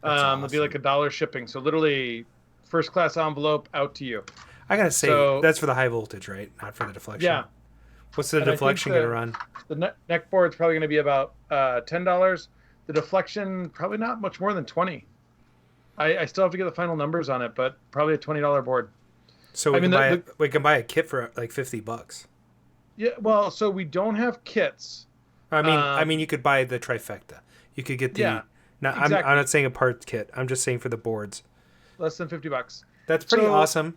Awesome. It'll be like $1 shipping. So literally first class envelope out to you. I got to say, that's for the high voltage, right? Not for the deflection. Yeah. What's the deflection going to run? The neck board's probably going to be about $10. The deflection, probably not much more than $20. I still have to get the final numbers on it, but probably a $20 board. So we can buy a kit for like $50. Yeah, well, so we don't have kits. I mean, you could buy the trifecta. You could get the. Yeah, exactly. I'm not saying a parts kit. I'm just saying for the boards. Less than $50. That's pretty awesome.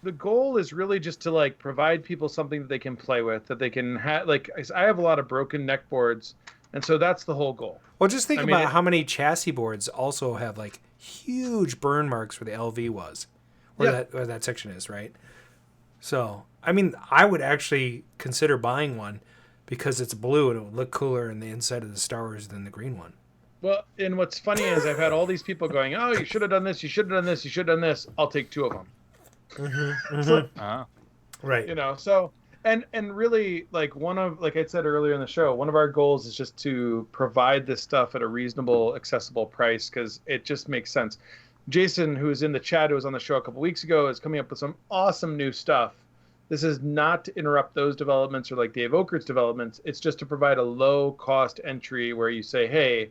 The goal is really just to like provide people something that they can play with, that they can have. Like I have a lot of broken neck boards, and so that's the whole goal. Well, just think about how many chassis boards also have like huge burn marks where the LV was, where that section is, right? So, I mean, I would actually consider buying one because it's blue and it would look cooler in the inside of the Star Wars than the green one. Well, and what's funny is I've had all these people going, "Oh, you should have done this. You should have done this. You should have done this." I'll take 2 of them. Right. You know, so and really like like I said earlier in the show, one of our goals is just to provide this stuff at a reasonable, accessible price because it just makes sense. Jason, who is in the chat, who was on the show a couple weeks ago, is coming up with some awesome new stuff. This is not to interrupt those developments or like Dave Okert's developments. It's just to provide a low cost entry where you say, hey,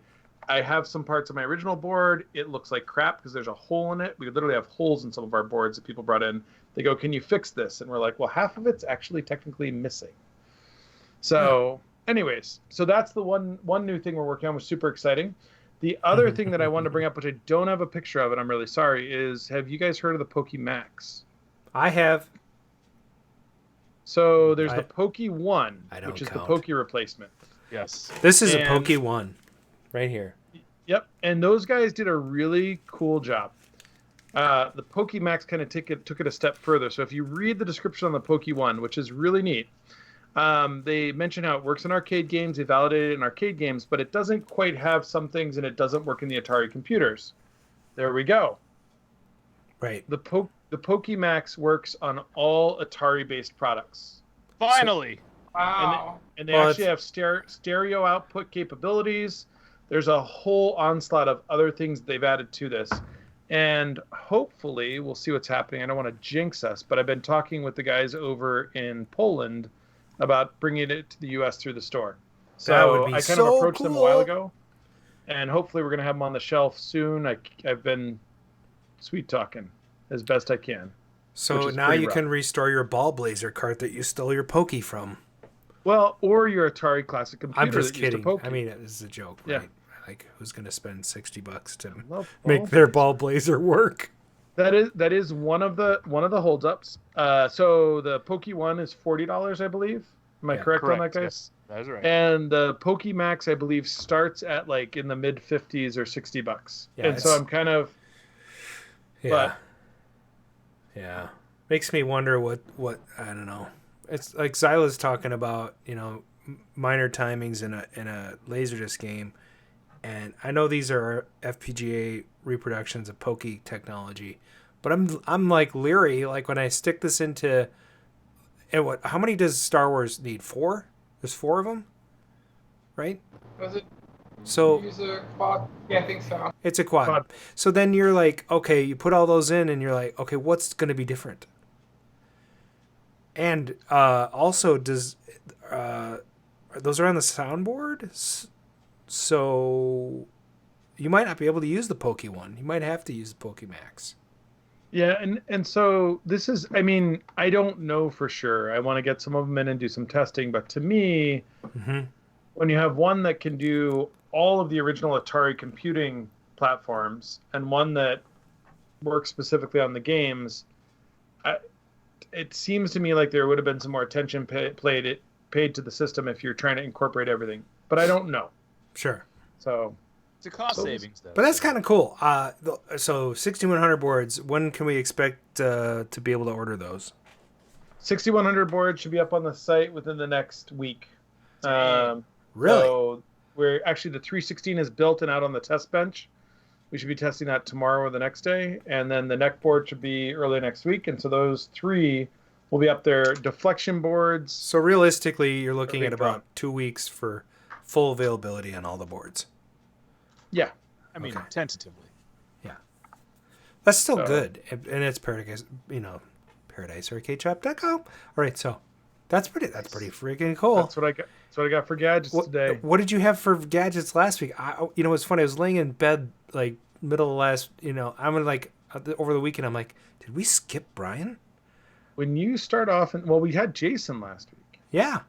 I have some parts of my original board. It looks like crap because there's a hole in it. We literally have holes in some of our boards that people brought in. They go, can you fix this? And we're like, well, half of it's actually technically missing. So anyways, so that's the one new thing we're working on, which is super exciting. The other thing that I wanted to bring up, which I don't have a picture of, and I'm really sorry, is have you guys heard of the Pokémax? I have. So there's the Poké One, which is count. the Poké replacement. Yes. This is a Poké One right here. Yep, and those guys did a really cool job. The Pokémax kind of took it a step further. So if you read the description on the Poké One, which is really neat, they mention how it works in arcade games. They validate it in arcade games, but it doesn't quite have some things, and it doesn't work in the Atari computers. There we go. Right. The Pokémax works on all Atari-based products. Finally. Wow. And they actually have stereo output capabilities. There's a whole onslaught of other things they've added to this. And hopefully, we'll see what's happening. I don't want to jinx us, but I've been talking with the guys over in Poland about bringing it to the U.S. through the store. So that would be I kind of approached them a while ago, and hopefully we're going to have them on the shelf soon. I've been sweet talking as best I can. So now you can restore your Ball Blazer cart that you stole your Pokey from. Well, or your Atari Classic computer. I'm just kidding. Used I mean, it was a joke, yeah. right? Like, who's going to spend $60 to make their Ball Blazer work? That is one of the holdups. So the Poké One is $40, I believe. Am I correct on that, guys? Yes, that's right. And the Pokémax, I believe, starts at like in the mid 50s or $60. Yeah, and so I'm kind of. Yeah. Makes me wonder what I don't know. It's like Xyla's talking about, minor timings in a Laserdisc game, and I know these are FPGA reproductions of Poké technology, but I'm like leery. Like when I stick this into, and how many does Star Wars need? 4? There's 4 of them, right? Was it? So Use a quad? Yeah, I think so. it's a quad. So then you're like, okay, you put all those in, and you're like, okay, what's going to be different? And also, those are on the soundboard? So you might not be able to use the Poké One. You might have to use the Pokémax. Yeah, and so this is, I mean, I don't know for sure. I want to get some of them in and do some testing, but to me, when you have one that can do all of the original Atari computing platforms and one that works specifically on the games, it seems to me like there would have been some more attention paid to the system if you're trying to incorporate everything. But I don't know. Sure. So it's a cost savings, though. But that's kind of cool. So 6100 boards. When can we expect to be able to order those? 6100 boards should be up on the site within the next week. Really? So we're actually, the 316 is built and out on the test bench. We should be testing that tomorrow or the next day. And then the neck board should be early next week. And so those 3 will be up there. Deflection boards. So realistically, you're looking at about 2 weeks for full availability on all the boards. Yeah. I mean, tentatively. Yeah. That's still good. And it's Paradise, ParadiseArcadeShop.com. All right, so that's pretty freaking cool. That's what I got. That's what I got for gadgets today. What did you have for gadgets last week? It's funny. I was laying in bed like middle of last. I'm like over the weekend. I'm like, did we skip Brian? When you start off, we had Jason last week. Yeah,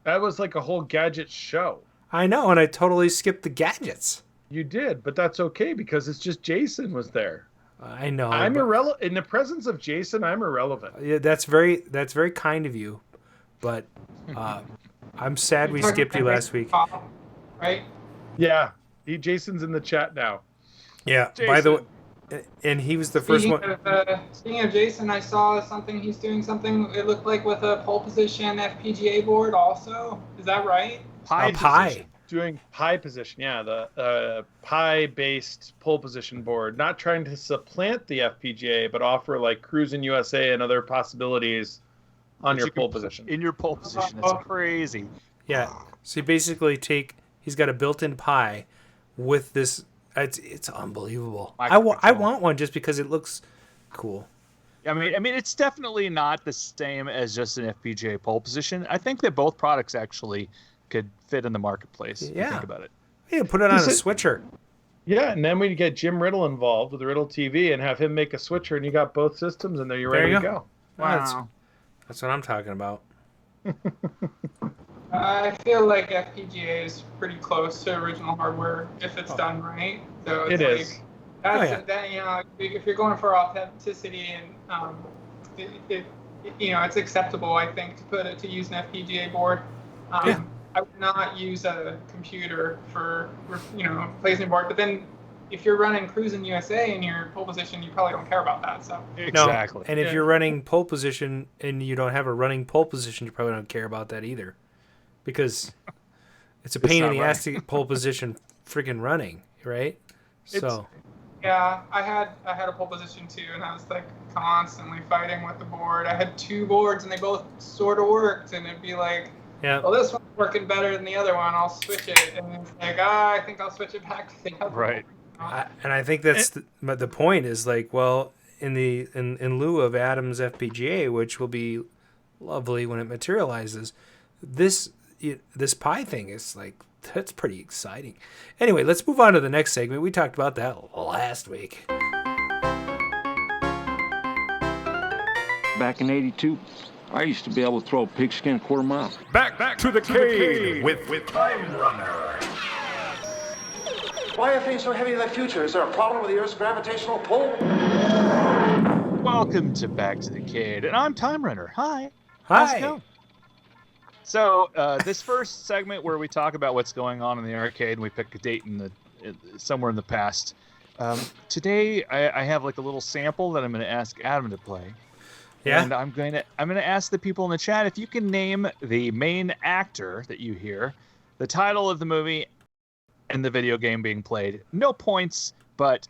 that was like a whole gadget show. I know, and I totally skipped the gadgets. You did, but that's okay because it's just Jason was there. I know. I'm irrelevant in the presence of Jason. I'm irrelevant. Yeah, that's very kind of you, but I'm sad we skipped you last week. Right? Yeah, Jason's in the chat now. Yeah. Jason. By the way, and he was the first one. Speaking of Jason, I saw he's doing something. It looked like with a pole position FPGA board. Also, is that right? Pi. Doing Pi position, yeah, the Pi-based pole position board. Not trying to supplant the FPGA, but offer like Cruising USA and other possibilities on your pole position. In your pole position, that's crazy. Yeah, so you basically he's got a built-in Pi with this. It's unbelievable. I want one just because it looks cool. I mean, it's definitely not the same as just an FPGA pole position. I think that both products actually could fit in the marketplace. If you think about it. Yeah, put it on a switcher. Yeah, and then we get Jim Riddle involved with the Riddle TV and have him make a switcher, and you got both systems, and you're ready to go. Wow. That's what I'm talking about. I feel like FPGA is pretty close to original hardware if it's done right. So it's It is. That, if you're going for authenticity and it's acceptable, I think, to use an FPGA board. I would not use a computer for placing board. But then, if you're running Cruising USA in your pole position, you probably don't care about that. So exactly. No. And if you're running pole position and you don't have a running pole position, you probably don't care about that either, because it's a pain in the ass to get pole position freaking running, right? Yeah, I had a pole position too, and I was like constantly fighting with the board. I had two boards, and they both sort of worked, and it'd be like, well, this one's working better than the other one. I'll switch it, and it's like, I think I'll switch it back to the other one. And I think that's the point is like, well, in lieu of Adam's FPGA, which will be lovely when it materializes, this Pi thing is like, that's pretty exciting. Anyway, let's move on to the next segment. We talked about that last week. Back in '82, I used to be able to throw a pigskin quarter mile. Back to the cave with Time Runner. Why are things so heavy in the future? Is there a problem with the Earth's gravitational pull? Welcome to Back to the Cave, and I'm Time Runner. Hi. Hi. How's it going? So this first segment where we talk about what's going on in the arcade and we pick a date somewhere in the past. Today I have like a little sample that I'm going to ask Adam to play. Yeah. And I'm going to ask the people in the chat if you can name the main actor that you hear, the title of the movie, and the video game being played. No points, but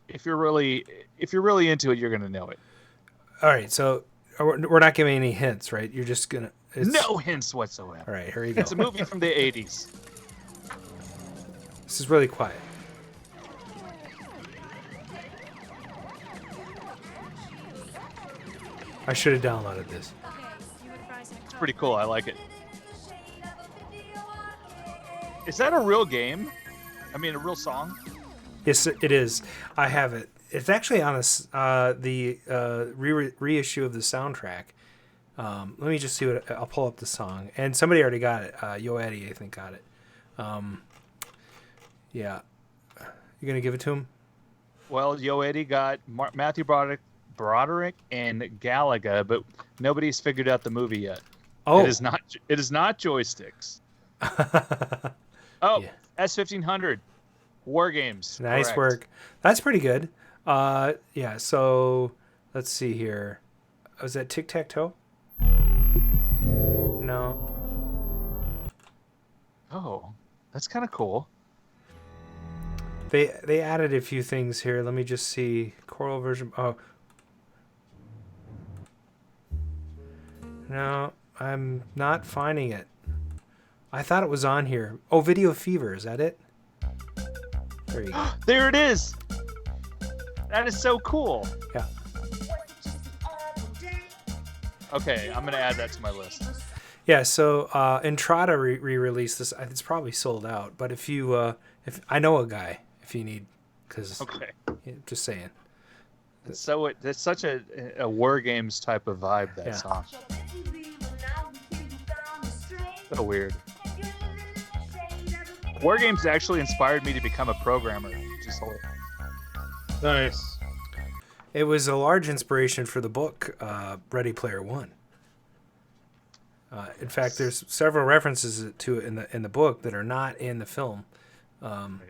if you're really into it, you're going to know it. All right, so we're not giving any hints, right? You're just gonna. No hints whatsoever. All right, here you go. It's a movie from the 80s. This is really quiet. I should have downloaded this. It's pretty cool. I like it. Is that a real game? I mean, a real song? Yes, it is. I have it. It's actually on the reissue of the soundtrack. Let me just see what I'll pull up the song. And somebody already got it. Yo Eddie, I think, got it. Yeah. You gonna give it to him? Well, Yo Eddie got Matthew Broderick and Gallagher, but nobody's figured out the movie yet. Oh, it is not joysticks. Yeah. S1500 War Games. Nice correct. work. That's pretty good. Yeah. So let's see here. Was that Tic Tac Toe? No. Oh, that's kind of cool. They added a few things here. Let me just see. Choral version. Oh. No, I'm not finding it. I thought it was on here. Oh, Video Fever. Is that it? There you go. There it is. That is so cool. Yeah. Okay, I'm gonna add that to my list. Yeah. So Entrada re-released this. It's probably sold out. But if if I know a guy, if you need, because okay, just saying. So it's such a War Games type of vibe, that song. So weird. War Games actually inspired me to become a programmer. Just nice. It was a large inspiration for the book Ready Player One. In fact, there's several references to it in the book that are not in the film. And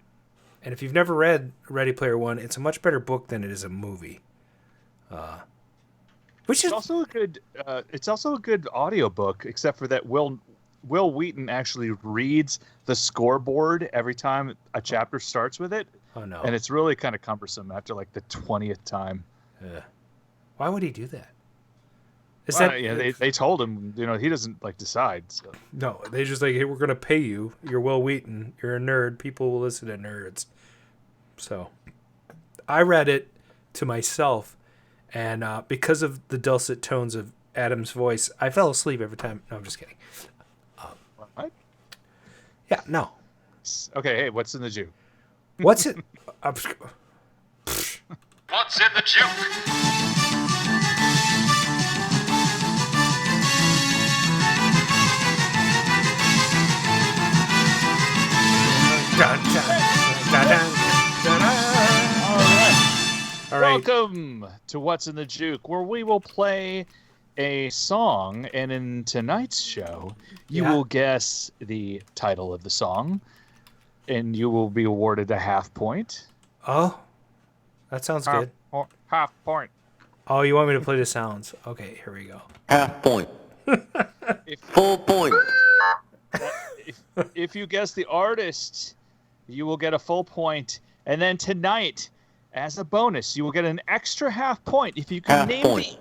if you've never read Ready Player One, it's a much better book than it is a movie. Which is also a good. It's also a good audiobook, except for that Will Wheaton actually reads the scoreboard every time a chapter starts with it. Oh no! And it's really kind of cumbersome after like the 20th time. Why would he do that? They told him, he doesn't decide. So. No, they just hey, we're gonna pay you. You're Will Wheaton. You're a nerd. People will listen to nerds. So, I read it to myself, and because of the dulcet tones of Adam's voice, I fell asleep every time. No, I'm just kidding. What? Yeah, no. Nice. Okay, hey, what's in the juke? What's it? What's in the juke? Dun, dun, dun, dun, dun, dun. All right. Welcome to What's in the Juke, where we will play a song, and in tonight's show, you will guess the title of the song, and you will be awarded a half point. Oh, that sounds good. Half point. Oh, you want me to play the sounds? Okay, here we go. Half point. Full point. If you guess the artist, you will get a full point. And then tonight, as a bonus, you will get an extra half point if you can name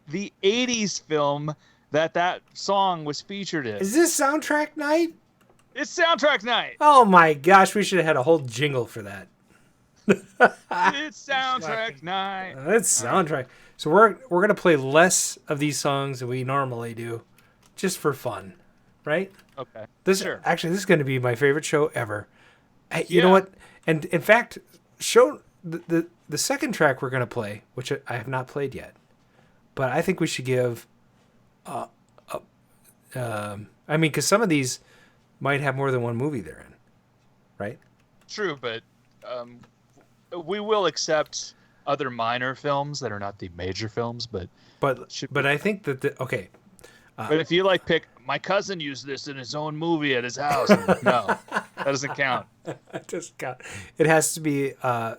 the 80s film that song was featured in. Is this soundtrack night? It's soundtrack night. Oh my gosh, we should have had a whole jingle for that. It's soundtrack night. It's soundtrack. So we're gonna play less of these songs than we normally do, just for fun, right? Okay. This is gonna be my favorite show ever. Hey, you know what? And in fact, the second track we're gonna play, which I have not played yet, but I think we should give. Because some of these might have more than one movie they're in, right? True, but we will accept other minor films that are not the major films, but I think that but if you pick, my cousin used this in his own movie at his house. No, that doesn't count. It has to be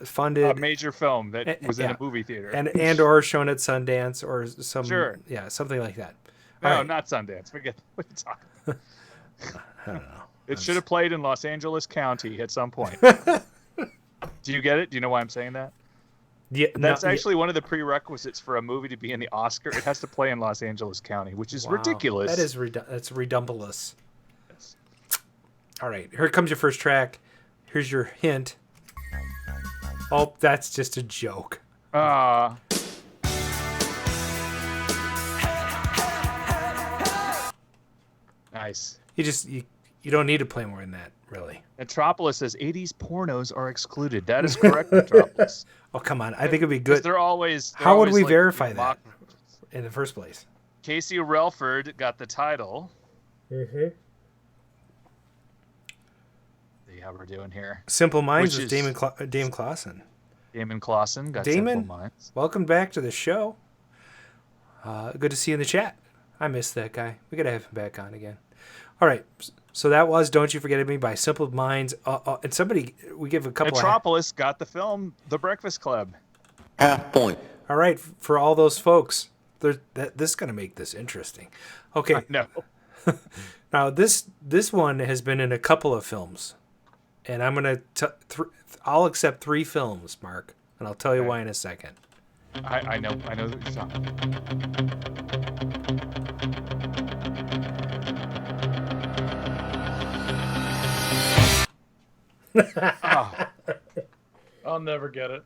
funded. A major film that was in a movie theater. and or shown at Sundance or something like that. No, not Sundance. Forget what you're talking about. I don't know. It should have played in Los Angeles County at some point. Do you get it? Do you know why I'm saying that? Yeah, that's actually one of the prerequisites for a movie to be in the Oscar. It has to play in Los Angeles County, which is ridiculous. That is that's redundant. Yes. All right, here comes your first track. Here's your hint. Oh, that's just a joke. Nice. You don't need to play more than that, really. Metropolis says 80s pornos are excluded. That is correct, Metropolis. Oh, come on. I think it'd be good. How would we verify that in the first place? Casey Relford got the title. Mm-hmm. See how we're doing here. Simple Minds with Damon Clausen. Damon Clausen got Simple Minds. Welcome back to the show. Good to see you in the chat. I missed that guy. We got to have him back on again. All right. So that was Don't You Forget Me by Simple Minds. And somebody, we give a couple Metropolis got the film The Breakfast Club. Half point. All right. For all those folks, this is going to make this interesting. Okay. No. Now, this one has been in a couple of films. And I'm going to... I'll accept 3 films, Mark. And I'll tell you why in a second. I know that you're talking. I'll never get it.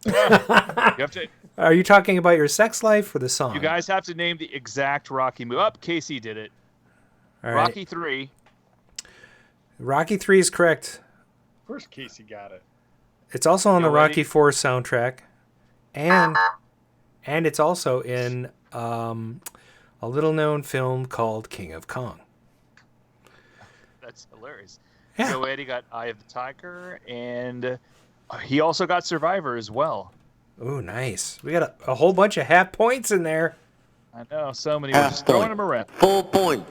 You have to. Are you talking about your sex life or the song? You guys have to name the exact Rocky movie. Casey did it. All right. Rocky 3. Rocky 3 is correct. Of course Casey got it. It's also on the Rocky 4 soundtrack. And it's also in a little-known film called King of Kong. That's hilarious. Yeah. Joe Eddie got Eye of the Tiger, and he also got Survivor as well. Ooh, nice. We got a whole bunch of half points in there. I know, so many. We're just throwing them around. Full point.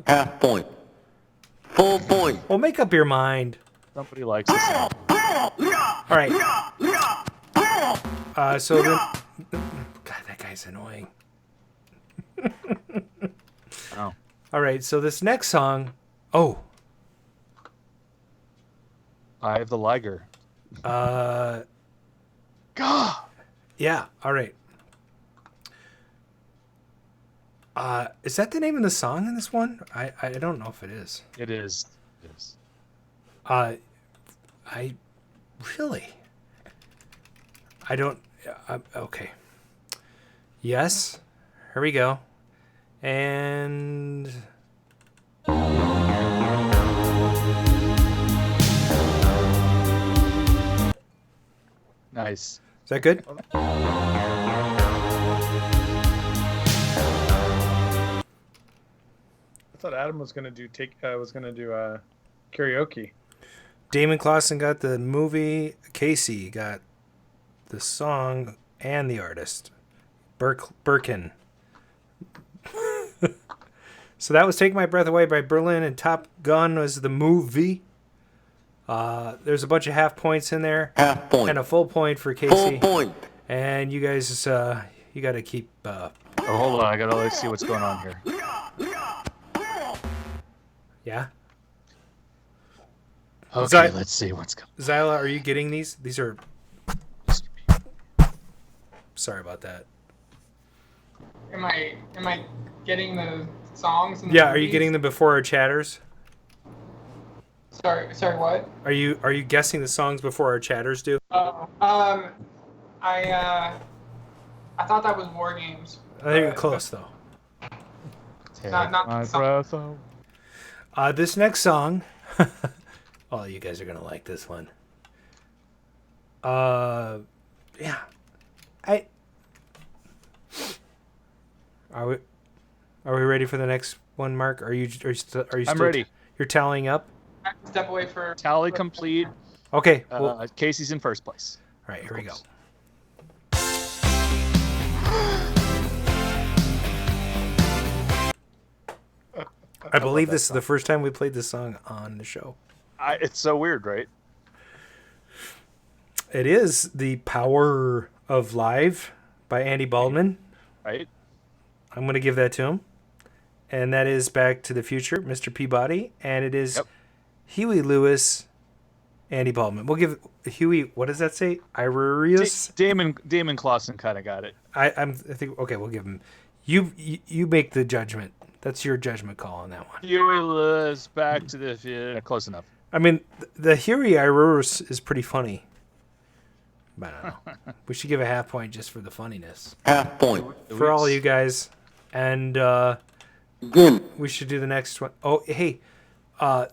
Half point. Full point. Well, make up your mind. Somebody likes this. All right. So then... God, that guy's annoying. Oh. All right, so this next song... Oh. Eye of the Liger. Yeah, all right. Is that the name of the song in this one? I don't know if it is. It is. It is. Really? I don't... okay. Yes. Here we go. And... Nice. Is that good? I thought Adam was gonna do karaoke. Damon Clausen got the movie. Casey got the song and the artist. Birkin. So that was Take My Breath Away by Berlin, and Top Gun was the movie. There's a bunch of half points in there. Half point. And a full point for Casey. Full point. And you guys, you got to keep... Oh, hold on. I got to see what's going on here. Yeah? Okay, let's see what's going on. Xyla, are you getting these? These are... Sorry about that. Am I getting the songs? And Yeah, are you getting them before our chatters? Sorry, what? Are you guessing the songs before our chatters do? I thought that was War Games. I think you're close though. Not my breath away. This next song, oh, you guys are gonna like this one. Yeah, Are we ready for the next one, Mark? Are you still? I'm ready. You're tallying up. I have to step away for Tally complete. Okay. Casey's in first place. All right, here we go. I believe this is the first time we played this song on the show. It's so weird, right? It is The Power of Live by Andy Baldwin. Right. I'm going to give that to him. And that is Back to the Future, Mr. Peabody. And it is Huey Lewis, Andy Baldwin. We'll give Huey, what does that say? Irurius? Damon Clausen kind of got it. I think, okay, we'll give him. You make the judgment. That's your judgment call on that one. Huey Lewis, Back to the Future. Close enough. I mean, the Huey Irurius is pretty funny. But I don't know. We should give a half point just for the funniness. Half point. For all you guys. And we should do the next one. Oh, hey.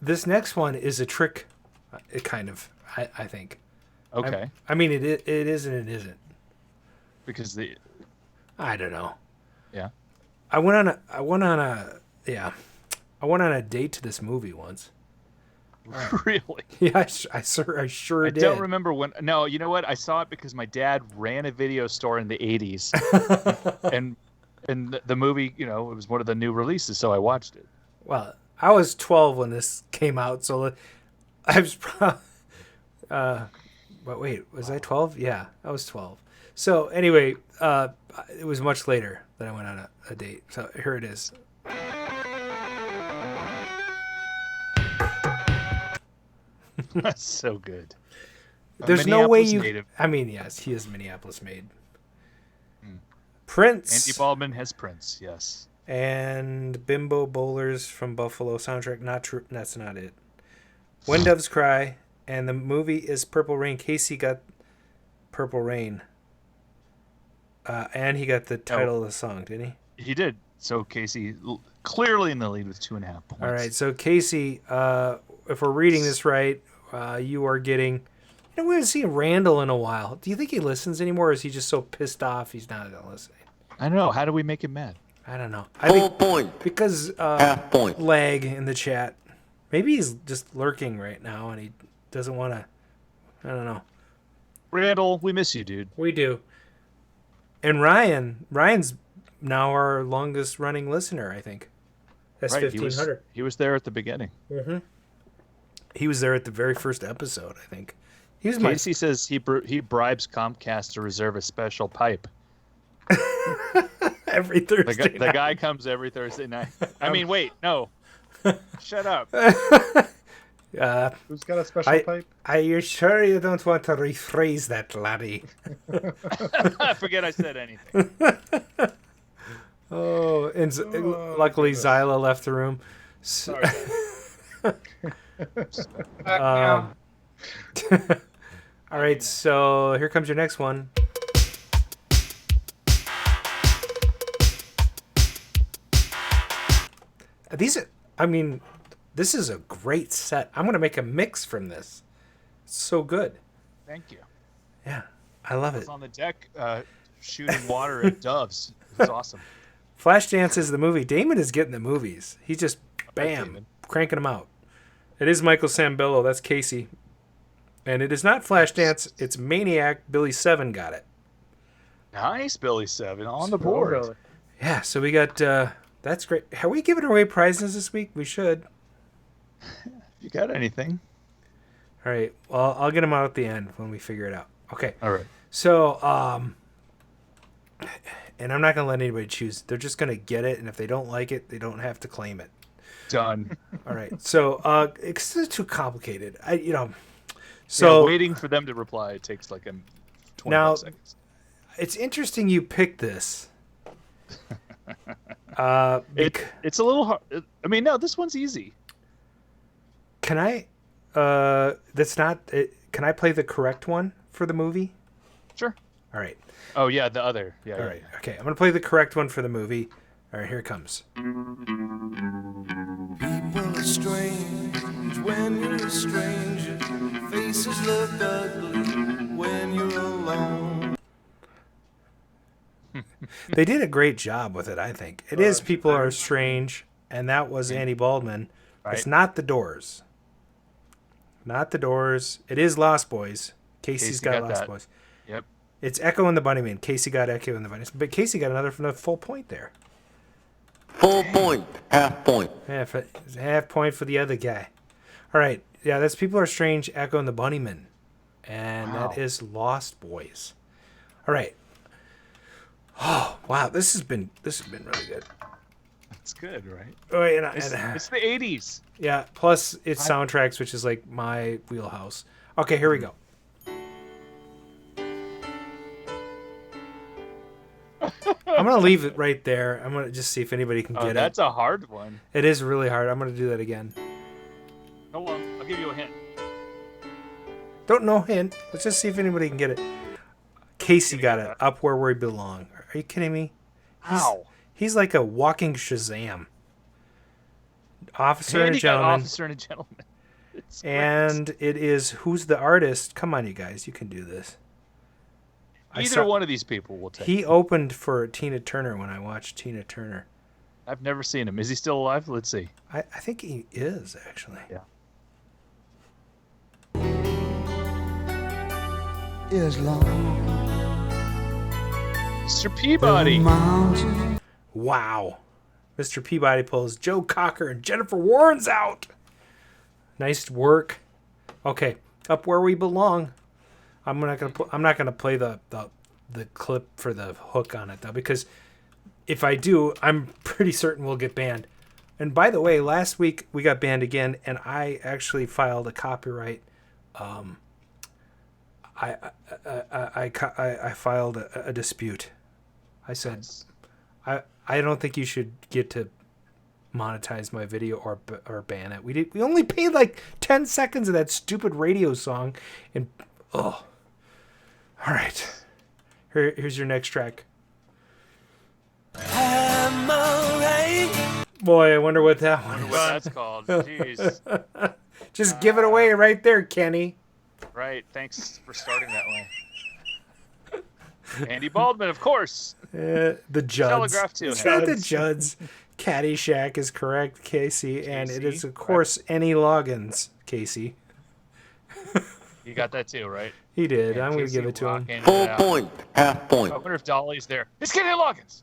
This next one is a trick. It kind of, I think. Okay. I mean, it is and it isn't. Because I don't know. Yeah. I went on a date to this movie once. Really? Yeah, I sure did. I don't remember when. No, you know what? I saw it because my dad ran a video store in the 80s. and the movie, it was one of the new releases, so I watched it. Well, I was 12 when this came out, so I was probably... but wait, was I 12? Yeah, I was 12. So anyway, it was much later that I went on a date. So here it is. That's so good. There's no way you... Native. I mean, yes, he is Minneapolis made. Prince. Andy Baldwin has Prince, yes. And Bimbo Bowlers from Buffalo soundtrack. Not true. That's not it. When Doves Cry. And the movie is Purple Rain. Casey got Purple Rain. And he got the title of the song, didn't he? He did. So Casey clearly in the lead with 2.5 points. All right. So Casey, if we're reading this right, you are getting... we haven't seen Randall in a while. Do you think he listens anymore, or is he just so pissed off he's not listening? I don't know. How do we make him mad? I don't know. Full point. Because half point. Lag in the chat. Maybe he's just lurking right now and he doesn't want to. I don't know. Randall, we miss you, dude. We do. And Ryan's now our longest running listener, I think. That's right, 1500. He was there at the beginning. Mm-hmm. He was there at the very first episode, I think. Casey says he bribes Comcast to reserve a special pipe. Every Thursday night. The guy comes every Thursday night. I mean, wait, no. Shut up. Who's got a special pipe? Are you sure you don't want to rephrase that, laddie? I forget I said anything. Luckily Xyla left the room. Sorry. All right, so here comes your next one. This is a great set. I'm going to make a mix from this. It's so good. Thank you. Yeah. I love was it. on the deck shooting water at doves. It was awesome. Flashdance is the movie. Damon is getting the movies. He's just, bam, cranking them out. It is Michael Sambello. That's Casey. And it is not Flashdance. It's Maniac. Billy Seven got it. Nice, Billy Seven on the board. Yeah, so we got, that's great. Have we given away prizes this week? We should. You got anything? All right. Well, I'll get them out at the end when we figure it out. Okay. All right. So, and I'm not going to let anybody choose. They're just going to get it, and if they don't like it, they don't have to claim it. Done. All right. So, it's too complicated. So yeah, waiting for them to reply it takes like 25 seconds. It's interesting you picked this. It's a little hard. I mean, no, this one's easy. Can I? That's not. Can I play the correct one for the movie? Sure. All right. Oh yeah, the other. Yeah. All right. Okay, I'm gonna play the correct one for the movie. All right, here it comes. People are strange when you're a stranger. Faces look ugly when you're alone. They did a great job with it, I think. It is People Are Strange, and that was Andy Baldwin. Right. It's not The Doors. Not The Doors. It is Lost Boys. Casey's got Lost Boys. Yep. It's Echo and the Bunnymen. Casey got Echo and the Bunnymen. But Casey got another from the full point there. Full point. Half point. Yeah, half point for the other guy. All right. Yeah, that's People Are Strange, Echo and the Bunnymen. And that is Lost Boys. All right. Oh, wow. This has been really good. It's good, right? Oh, It's the 80s. Yeah, plus it's soundtracks, which is like my wheelhouse. Okay, here we go. I'm going to leave it right there. I'm going to just see if anybody can get it. That's a hard one. It is really hard. I'm going to do that again. Hold on. I'll give you a hint. No hint. Let's just see if anybody can get it. Casey got it. Up Where We Belong. Are you kidding me? How? He's like a walking Shazam. Officer and a Gentleman. Officer and a Gentleman. And it is Who's the Artist? Come on, you guys. You can do this. Either one of these people will take He opened for Tina Turner when I watched Tina Turner. I've never seen him. Is he still alive? Let's see. I think he is, actually. Yeah. Is long. Mr. Peabody. Wow. Mr. Peabody pulls Joe Cocker and Jennifer Warren's out. Nice work. Okay, Up Where We Belong. I'm not gonna play the clip for the hook on it though, because if I do, I'm pretty certain we'll get banned. And by the way, last week we got banned again, and I actually filed a copyright. I filed a dispute. I said, I don't think you should get to monetize my video or ban it. We only paid like 10 seconds of that stupid radio song, and all right. Here's your next track. Boy, I wonder what that one is. What that's called. Jeez. Just give it away right there, Kenny. Right. Thanks for starting that way. Andy Baldwin, of course. The Judds. Telegraph too. It's not the Judds. Caddyshack is correct, Casey, and it is, of course, Any Loggins, Casey. You got that too, right? He did. And I'm going to give it to him. Full point. Half point. I wonder if Dolly's there. It's Kenny Loggins.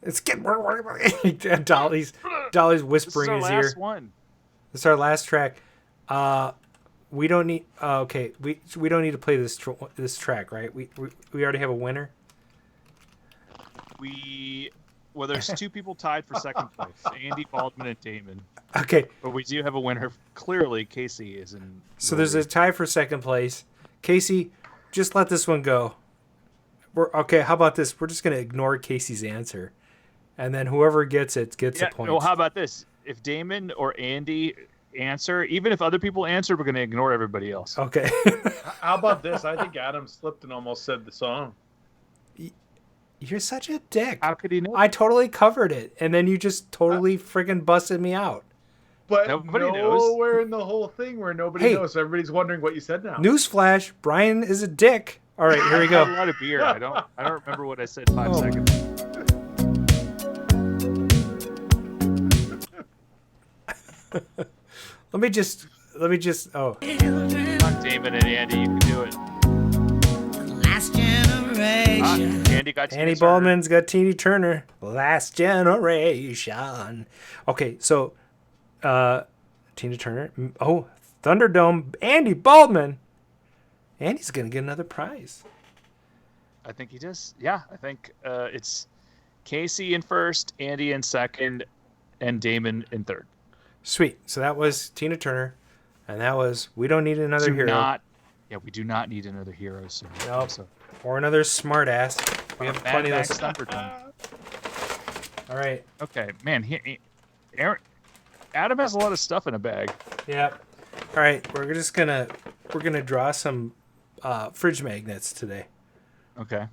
It's getting Dolly's whispering in his ear. This is our last one. This is our last track. We don't need. Okay, we don't need to play this track, right? We already have a winner. Well, there's two people tied for second place: Andy Baldwin and Damon. Okay, but we do have a winner. Clearly, Casey is in. So there's a tie for second place. Casey, just let this one go. Okay. How about this? We're just gonna ignore Casey's answer, and then whoever gets it gets a point. Well, how about this? If Damon or Andy answer, even if other people answer, we're going to ignore everybody else. Okay. How about this? I think Adam slipped and almost said the song. You're such a dick. How could he know? I totally covered it, and then you just totally friggin' busted me out. But nobody knows. In the whole thing where nobody knows. So everybody's wondering what you said now. Newsflash, Brian is a dick. All right, here we go. I had a lot of beer. I don't remember what I said 5 seconds. Let me just. Oh. Come on, Damon and Andy, you can do it. Last generation. Andy got Tina Andy Turner. Baldwin's got Tina Turner. Last generation. Okay, so Tina Turner. Oh, Thunderdome. Andy Baldwin. Andy's gonna get another prize. I think he does. Yeah, I think it's Casey in first, Andy in second, and Damon in third. Sweet. So that was Tina Turner, and that was We Don't Need Another Hero. We do not need another hero. So, Nope. Or another smart ass. We have plenty of those. All right. Okay, man. Adam has a lot of stuff in a bag. Yep. All right. We're gonna draw some fridge magnets today. Okay.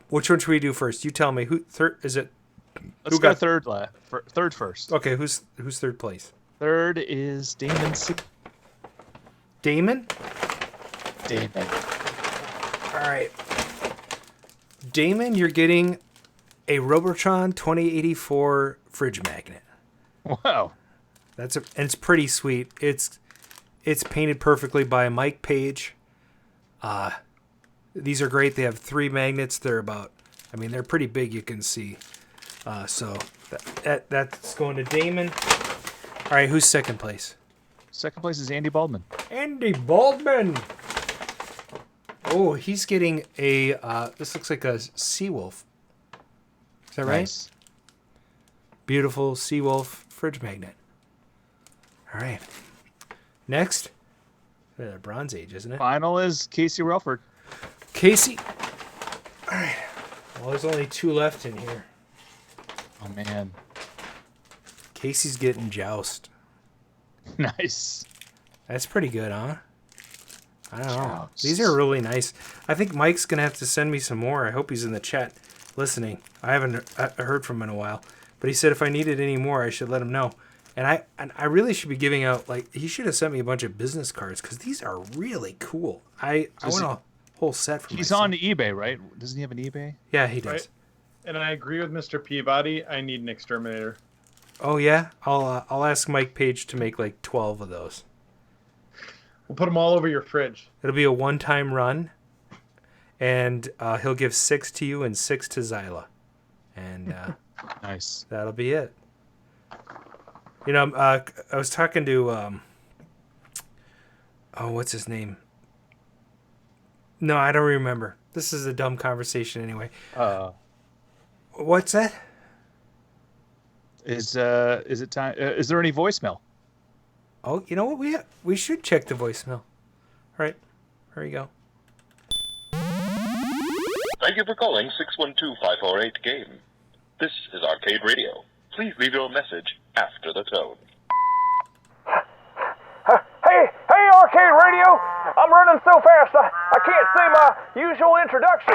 Which one should we do first? You tell me. Who third is it? Let's go third first. Okay, who's third place? Third is Damon. Damon? Damon. All right. Damon, you're getting a Robotron 2084 fridge magnet. Wow. And it's pretty sweet. It's painted perfectly by Mike Page. These are great. They have 3 magnets. They're pretty big, you can see. So that's going to Damon. All right, who's second place? Second place is Andy Baldwin. Andy Baldwin. Oh, he's getting a. This looks like a Seawolf. Is that right? Nice. Beautiful Seawolf fridge magnet. All right. Next, Bronze Age, isn't it? Final is Casey Relford. Casey. All right. Well, there's only 2 left in here. Oh man. Casey's getting Joust. Nice. That's pretty good, huh? I don't know. Joust. These are really nice. I think Mike's gonna have to send me some more. I hope he's in the chat listening. I haven't heard from him in a while, but he said if I needed any more, I should let him know. And I really should be giving out, like, he should have sent me a bunch of business cards because these are really cool. I want a whole set for He's myself. on eBay, right? Doesn't he have an eBay? Yeah, he does. Right. And I agree with Mr. Peabody. I need an exterminator. Oh yeah, I'll ask Mike Page to make like 12 of those. We'll put them all over your fridge. It'll be a one-time run, and he'll give 6 to you and 6 to Xyla, and nice. That'll be it. You know, I was talking to what's his name? No, I don't remember. This is a dumb conversation anyway. What's that? Is it time? Is there any voicemail? Oh, you know what? We should check the voicemail. All right, here we go. Thank you for calling 612-548-GAME. This is Arcade Radio. Please leave your message after the tone. Hey, Arcade Radio! I'm running so fast I can't say my usual introduction.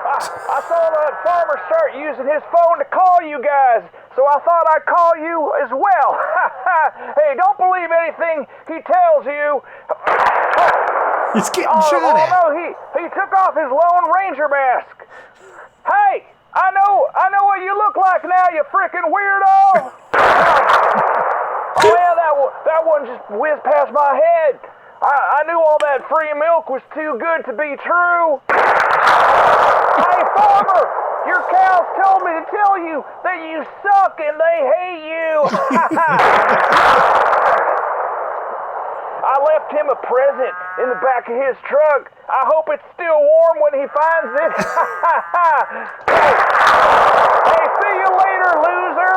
I saw that farmer start using his phone to call you guys, so I thought I'd call you as well. Hey, don't believe anything he tells you. He's getting shot at. Oh no, he took off his Lone Ranger mask. Hey, I know what you look like now, you freaking weirdo. Oh yeah, that one just whizzed past my head. I knew all that free milk was too good to be true. Hey, farmer, your cows told me to tell you that you suck and they hate you. I left him a present in the back of his truck. I hope it's still warm when he finds it. Hey, see you later, loser.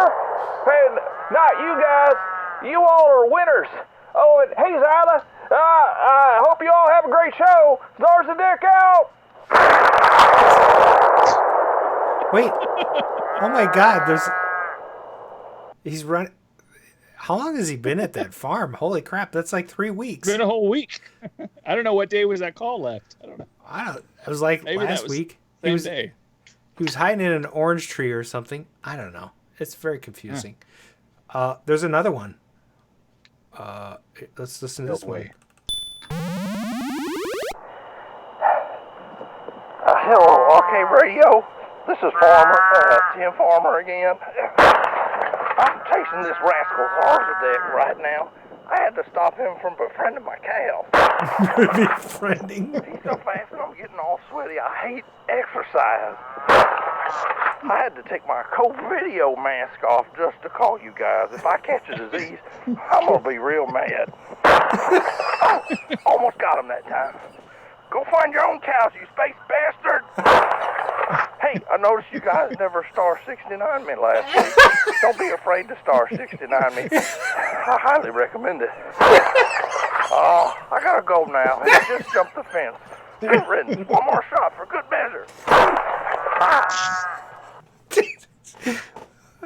Hey, not you guys. You all are winners. Oh, and hey, Xyla, I hope you all have a great show. Czars the dick out. Wait. Oh my God, he's running. How long has he been at that farm? Holy crap, that's like 3 weeks. Been a whole week. I don't know what day was that call left. I don't know. It was like Maybe last week. Same day. He was hiding in an orange tree or something. I don't know. It's very confusing. There's another one. Let's listen to this one. Radio. This is Tim Farmer again. I'm chasing this rascal Zarzadek right now. I had to stop him from befriending my cow. Befriending? He's so fast and I'm getting all sweaty. I hate exercise. I had to take my video mask off just to call you guys. If I catch a disease, I'm going to be real mad. Oh, almost got him that time. Go find your own cows, you space bastard! Hey, I noticed you guys never star 69 me last week. Don't be afraid to star 69 me. I highly recommend it. Oh, I gotta go now. I just jumped the fence. Good riddance. One more shot for good measure.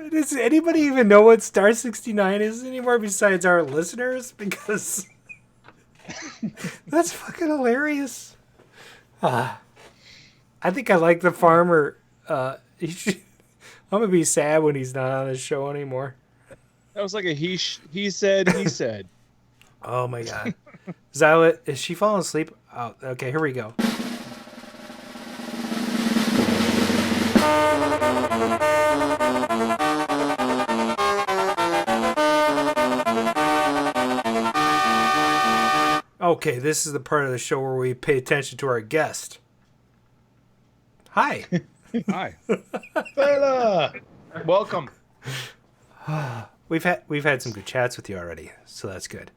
Does anybody even know what Star 69 is anymore besides our listeners? Because that's fucking hilarious. I think I like the farmer. I'm gonna be sad when he's not on the show anymore. That was like a he said. Oh my god. Xyla, is she falling asleep? Oh, okay, here we go. Okay, this is the part of the show where we pay attention to our guest. Hi. Hi. Xyla! Welcome. We've had some good chats with you already, so that's good.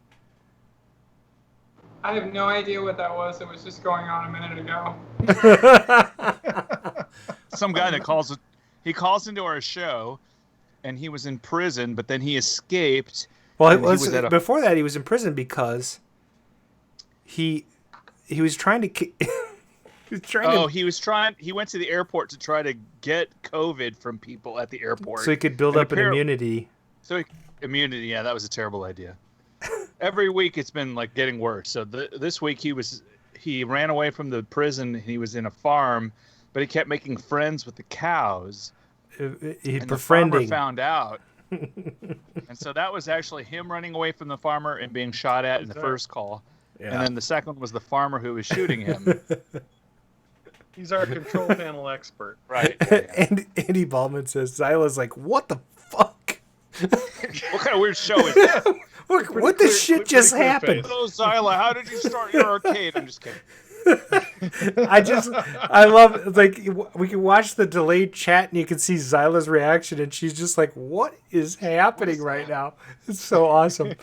I have no idea what that was. It was just going on a minute ago. Some guy that calls into our show, and he was in prison, but then he escaped. Well, before that, he was in prison because he was trying to. He went to the airport to try to get COVID from people at the airport, so he could build up an immunity. Immunity, yeah, that was a terrible idea. Every week it's been like getting worse. So this week he ran away from the prison. He was in a farm, but he kept making friends with the cows. The farmer found out, and so that was actually him running away from the farmer and being shot at in the first call, and then the second one was the farmer who was shooting him. He's our control panel expert, right? And Andy Baldwin says Xyla's like, "What the fuck? What kind of weird show is this? What the shit just happened?" Hello, Xyla. How did you start your arcade? I'm just kidding. I love, like, we can watch the delayed chat and you can see Xyla's reaction and she's just like, what is happening right now? It's so awesome.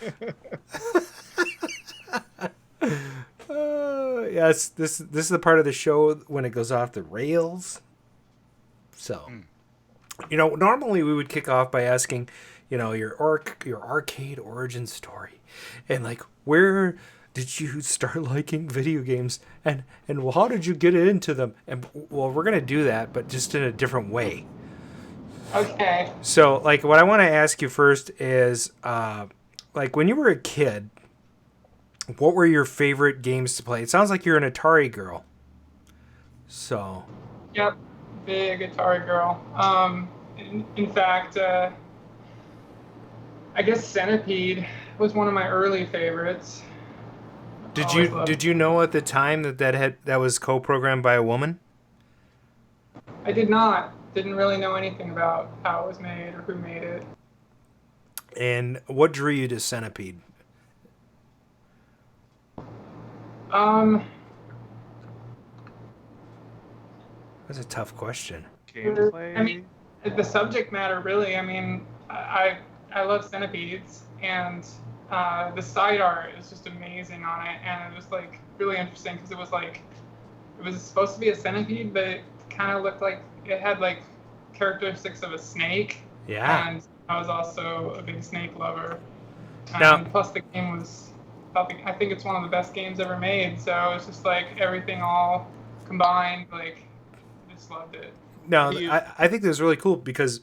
Yes, this is the part of the show when it goes off the rails. So, normally we would kick off by asking, your arcade origin story, and like, where did you start liking video games, and how did you get into them? And well, we're gonna do that, but just in a different way. Okay. So, like, what I want to ask you first is, like, when you were a kid, what were your favorite games to play? It sounds like you're an Atari girl. So. Yep, big Atari girl. In fact, I guess Centipede was one of my early favorites. Did you know at the time that was co-programmed by a woman? I did not. Didn't really know anything about how it was made or who made it. And what drew you to Centipede? That's a tough question. Gameplay? I mean, the subject matter, really. I mean, I love centipedes, and the side art is just amazing on it, and it was like really interesting because it was supposed to be a centipede, but it kind of looked like it had like characteristics of a snake. Yeah. And I was also a big snake lover. Now, plus the game was, I think it's one of the best games ever made. So it's just like everything all combined. Like, I just loved it. Now, I think this is really cool because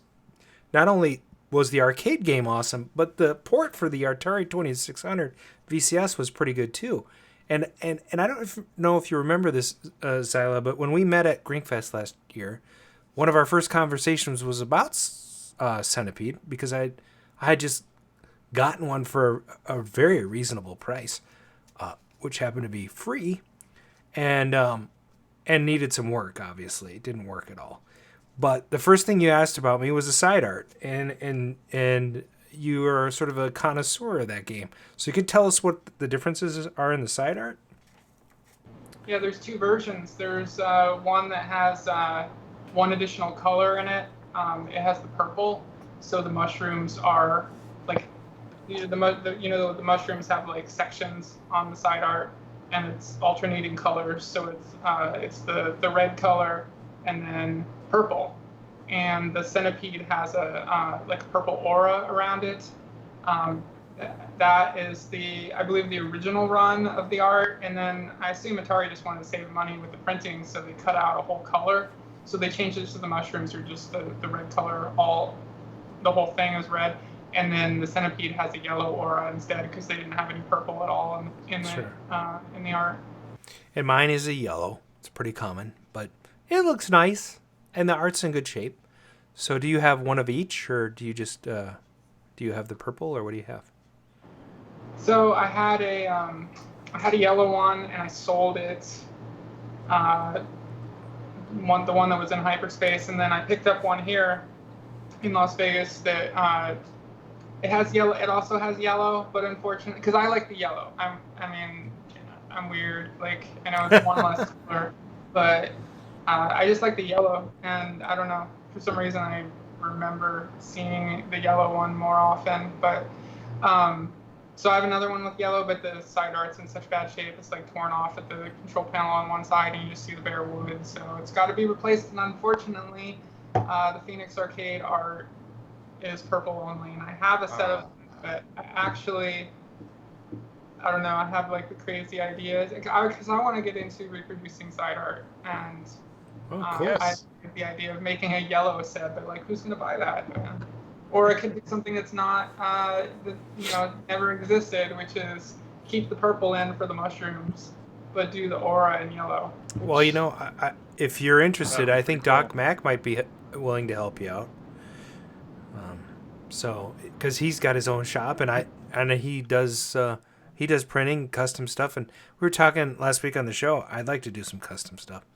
not only was the arcade game awesome, but the port for the Atari 2600 VCS was pretty good too. And I don't know if you remember this, Xyla, but when we met at Grinkfest last year, one of our first conversations was about Centipede because I had just gotten one for a very reasonable price, which happened to be free. And and needed some work. Obviously, it didn't work at all. But the first thing you asked about me was the side art, and you are sort of a connoisseur of that game, so you could tell us what the differences are in the side art. Yeah, there's two versions. There's one that has one additional color in it. It has the purple, so the mushrooms are like the mushrooms have like sections on the side art, and it's alternating colors. So it's the red color and then purple, and the Centipede has a like purple aura around it. That is I believe the original run of the art, and then I assume Atari just wanted to save money with the printing, so they cut out a whole color. So they changed it so the mushrooms are just the red color, the whole thing is red, and then the Centipede has a yellow aura instead because they didn't have any purple at all in the art. And mine is a yellow. It's pretty common, but it looks nice, and the art's in good shape. So do you have one of each, or do you just do you have the purple, or what do you have? So I had a yellow one, and I sold it. The one that was in Hyperspace, and then I picked up one here in Las Vegas that it has yellow. It also has yellow, but unfortunately, because I like the yellow. I'm weird. Like, I know it's one less color, but I just like the yellow, and I don't know, for some reason I remember seeing the yellow one more often. But so I have another one with yellow, but the side art's in such bad shape, it's like torn off at the control panel on one side, and you just see the bare wood. So it's got to be replaced, and unfortunately, the Phoenix Arcade art is purple only. And I have a set of, but I don't know, I have like the crazy ideas because I want to get into reproducing side art, and I get the idea of making a yellow set, but like, who's gonna buy that? Or it could be something that's not, never existed, which is keep the purple in for the mushrooms, but do the aura in yellow. Well, I, if you're interested, I think Doc Mack might be willing to help you out. So, because he's got his own shop, and he does printing, custom stuff, and we were talking last week on the show. I'd like to do some custom stuff,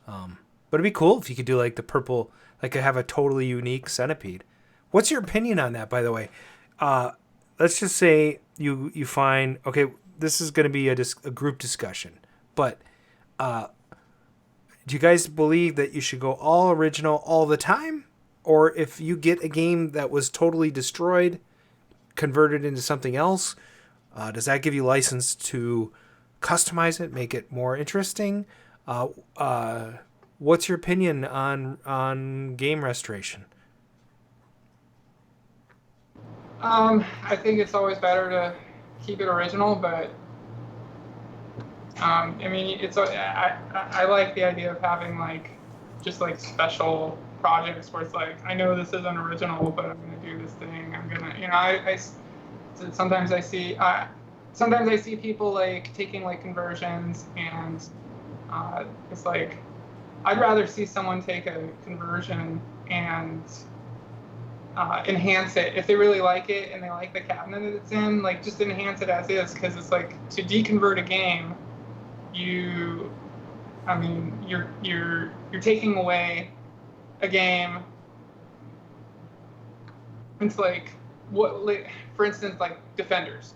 but it'd be cool if you could do like the purple, like have a totally unique Centipede. What's your opinion on that, by the way? Let's just say you find, okay, this is going to be a group discussion, but do you guys believe that you should go all original all the time? Or if you get a game that was totally destroyed, converted into something else, does that give you license to customize it, make it more interesting? What's your opinion on game restoration? I think it's always better to keep it original, but I like the idea of having like just like special projects where it's like, I know this isn't original, but I'm gonna do this thing. I'm gonna, sometimes I see people like taking like conversions, and it's like, I'd rather see someone take a conversion and enhance it if they really like it and they like the cabinet that it's in, like just enhance it as is, because it's like, to deconvert a game, you're taking away a game. It's like, for instance, like Defenders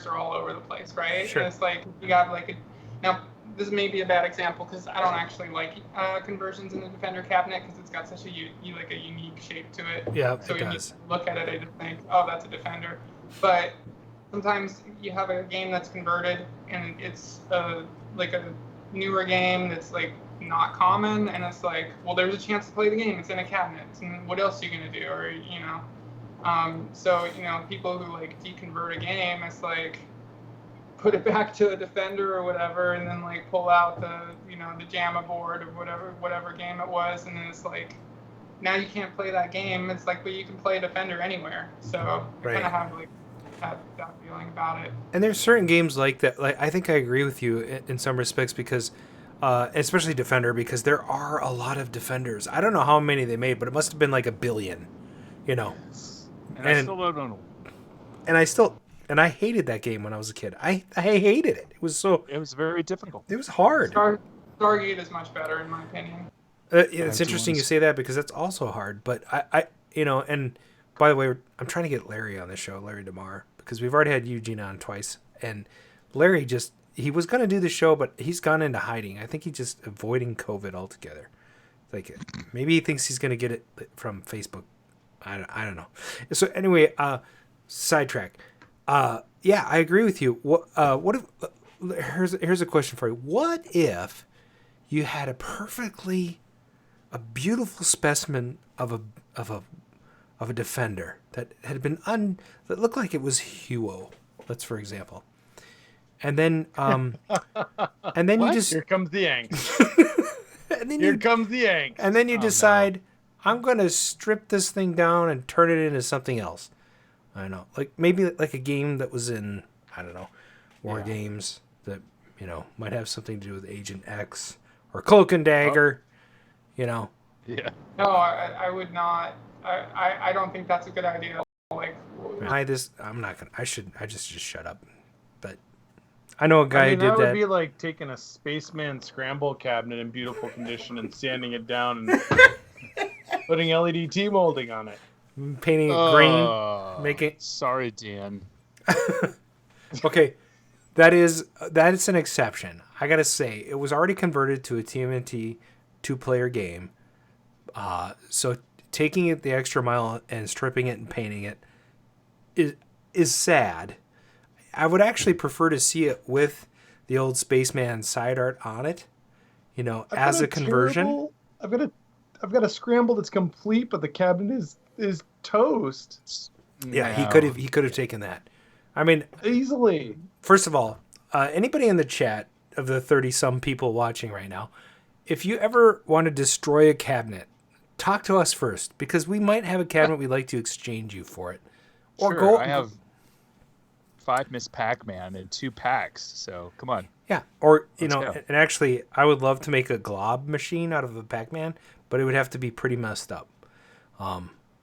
are all over the place, right? Sure. And it's like, you got like now this may be a bad example because I don't actually like conversions in the Defender cabinet because it's got such a unique shape to it. Yeah, so it when does. you look at it, I just think, oh, that's a Defender. But sometimes you have a game that's converted and it's like a newer game that's like not common, and it's like, well, there's a chance to play the game. It's in a cabinet, and what else are you gonna do? Or so people who like deconvert a game, it's like, put it back to a Defender or whatever, and then like pull out the JAMA board of whatever game it was, and then it's like, now you can't play that game. It's like, but you can play Defender anywhere. So I kind of have like that feeling about it. And there's certain games like that. Like, I think I agree with you in some respects, because especially Defender, because there are a lot of Defenders. I don't know how many they made, but it must have been like 1 billion. And I still don't know. And I hated that game when I was a kid. I hated it. It was very difficult. It was hard. Stargate is much better in my opinion. It's interesting you say that because that's also hard. But I and by the way, I'm trying to get Larry on the show, Larry DeMar, because we've already had Eugene on twice, and Larry he was going to do the show, but he's gone into hiding. I think he's just avoiding COVID altogether. Like maybe he thinks he's going to get it from Facebook. I don't know. So anyway, sidetrack. Yeah, I agree with you. What if here's a question for you. What if you had a beautiful specimen of a defender that had been that looked like it was Huo, let's for example. And then you just here comes the angst. And then here comes the angst. And then you decide, I'm going to strip this thing down and turn it into something else. I don't know. Like maybe like a game that was in, I don't know, War Games that, might have something to do with Agent X or Cloak and Dagger, Yeah. No, I would not. I don't think that's a good idea. Like, I'm not going to, I just shut up. But I know a guy who did that. That would be like taking a Spaceman Scramble cabinet in beautiful condition and sanding it down and putting LED T-molding on it. Painting it green. Make it... Sorry, Dan. Okay. That's an exception. I got to say, it was already converted to a TMNT 2-player game. So taking it the extra mile and stripping it and painting it is sad. I would actually prefer to see it with the old Spaceman side art on it, as a conversion. I've got a scramble that's complete, but the cabinet is toast. Yeah, no. He could have taken that. I mean, easily. First of all, anybody in the chat of the 30-some people watching right now, if you ever want to destroy a cabinet, talk to us first, because we might have a cabinet we'd like to exchange you for it. Or sure, I have 5 Miss Pac-Man and 2 packs, so come on. Yeah, or, and actually, I would love to make a glob machine out of a Pac-Man, but it would have to be pretty messed up.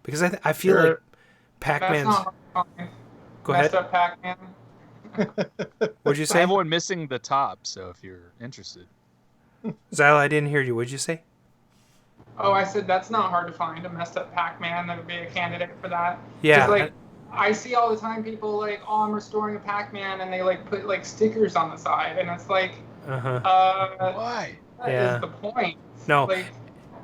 Because I feel like Pac-Man's... Go ahead. Messed up Pac-Man. What'd you say? I have one missing the top, so if you're interested. Xyla, I didn't hear you. What'd you say? Oh, I said that's not hard to find, a messed up Pac-Man that would be a candidate for that. Yeah. I see all the time people like, I'm restoring a Pac-Man, and they put stickers on the side, and it's like, why? That is the point. No.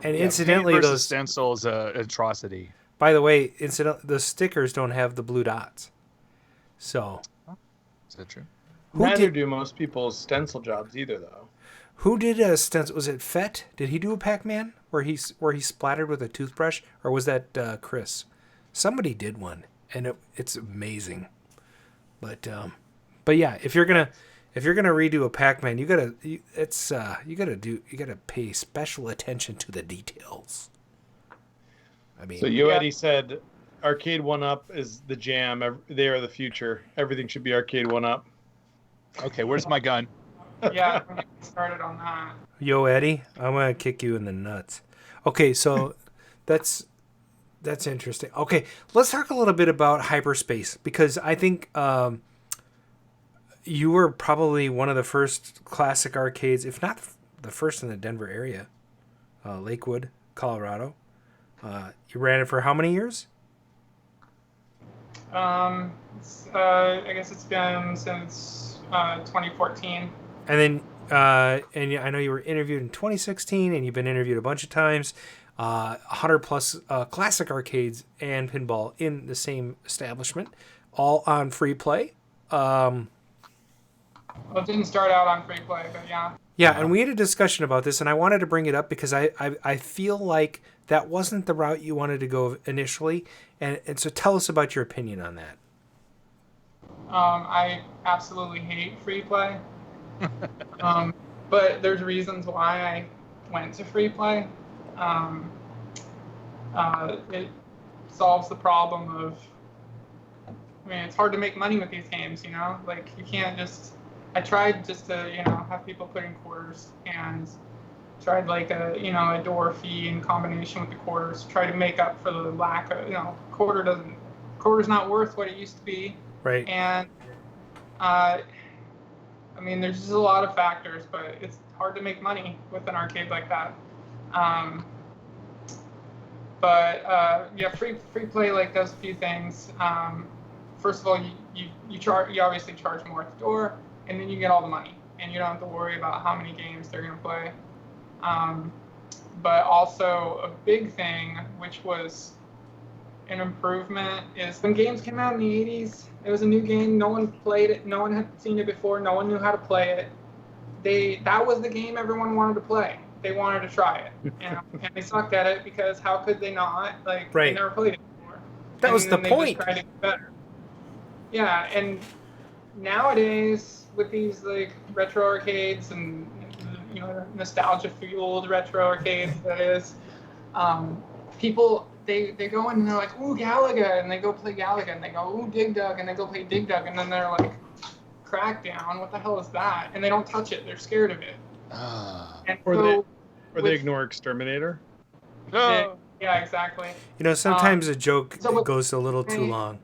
And incidentally, those stencils an atrocity. By the way, the stickers don't have the blue dots. So, is that true? Neither do most people's stencil jobs either, though. Who did a stencil? Was it Fett? Did he do a Pac-Man where he splattered with a toothbrush, or was that Chris? Somebody did one, and it's amazing. But yeah, if you're gonna redo a Pac-Man, you gotta pay special attention to the details. I mean, so Eddie said, Arcade 1-Up is the jam. They are the future. Everything should be Arcade 1-Up. Okay, where's my gun? Yeah, I'm getting started on that. Yo, Eddie, I'm gonna kick you in the nuts. Okay, so that's interesting. Okay, let's talk a little bit about Hyperspace, because I think you were probably one of the first classic arcades, if not the first in the Denver area, Lakewood, Colorado. You ran it for how many years? I guess it's been since 2014. And then, and I know you were interviewed in 2016, and you've been interviewed a bunch of times. 100 plus classic arcades and pinball in the same establishment, all on free play. Well, it didn't start out on free play, but yeah. Yeah, and we had a discussion about this, and I wanted to bring it up because I feel like that wasn't the route you wanted to go initially, and so tell us about your opinion on that. I absolutely hate free play, but there's reasons why I went to free play. It solves the problem of, it's hard to make money with these games, you can't just, I tried just to, have people put in quarters, and tried a door fee in combination with the quarters, try to make up for the lack of, quarter's not worth what it used to be. Right. And I mean, there's just a lot of factors, but it's hard to make money with an arcade like that. Yeah, free play like does a few things. First of all, you obviously charge more at the door, and then you get all the money, and you don't have to worry about how many games they're gonna play. But also a big thing, which was an improvement, is when games came out in the 80s, it was a new game, no one played it, no one had seen it before, no one knew how to play it. That was the game everyone wanted to play. They wanted to try it, and they sucked at it because how could they not? Like, right. They never played it before. That was the they point. Just tried to get better. Yeah, and nowadays with these like retro arcades and nostalgia-fueled retro arcades, that is, people they go in and they're like, ooh, Galaga, and they go play Galaga, and they go, ooh, Dig Dug, and they go play Dig Dug, and then they're like, Crackdown, what the hell is that? And they don't touch it. They're scared of it. Or they ignore Exterminator. Yeah, exactly. Sometimes a joke goes a little too long.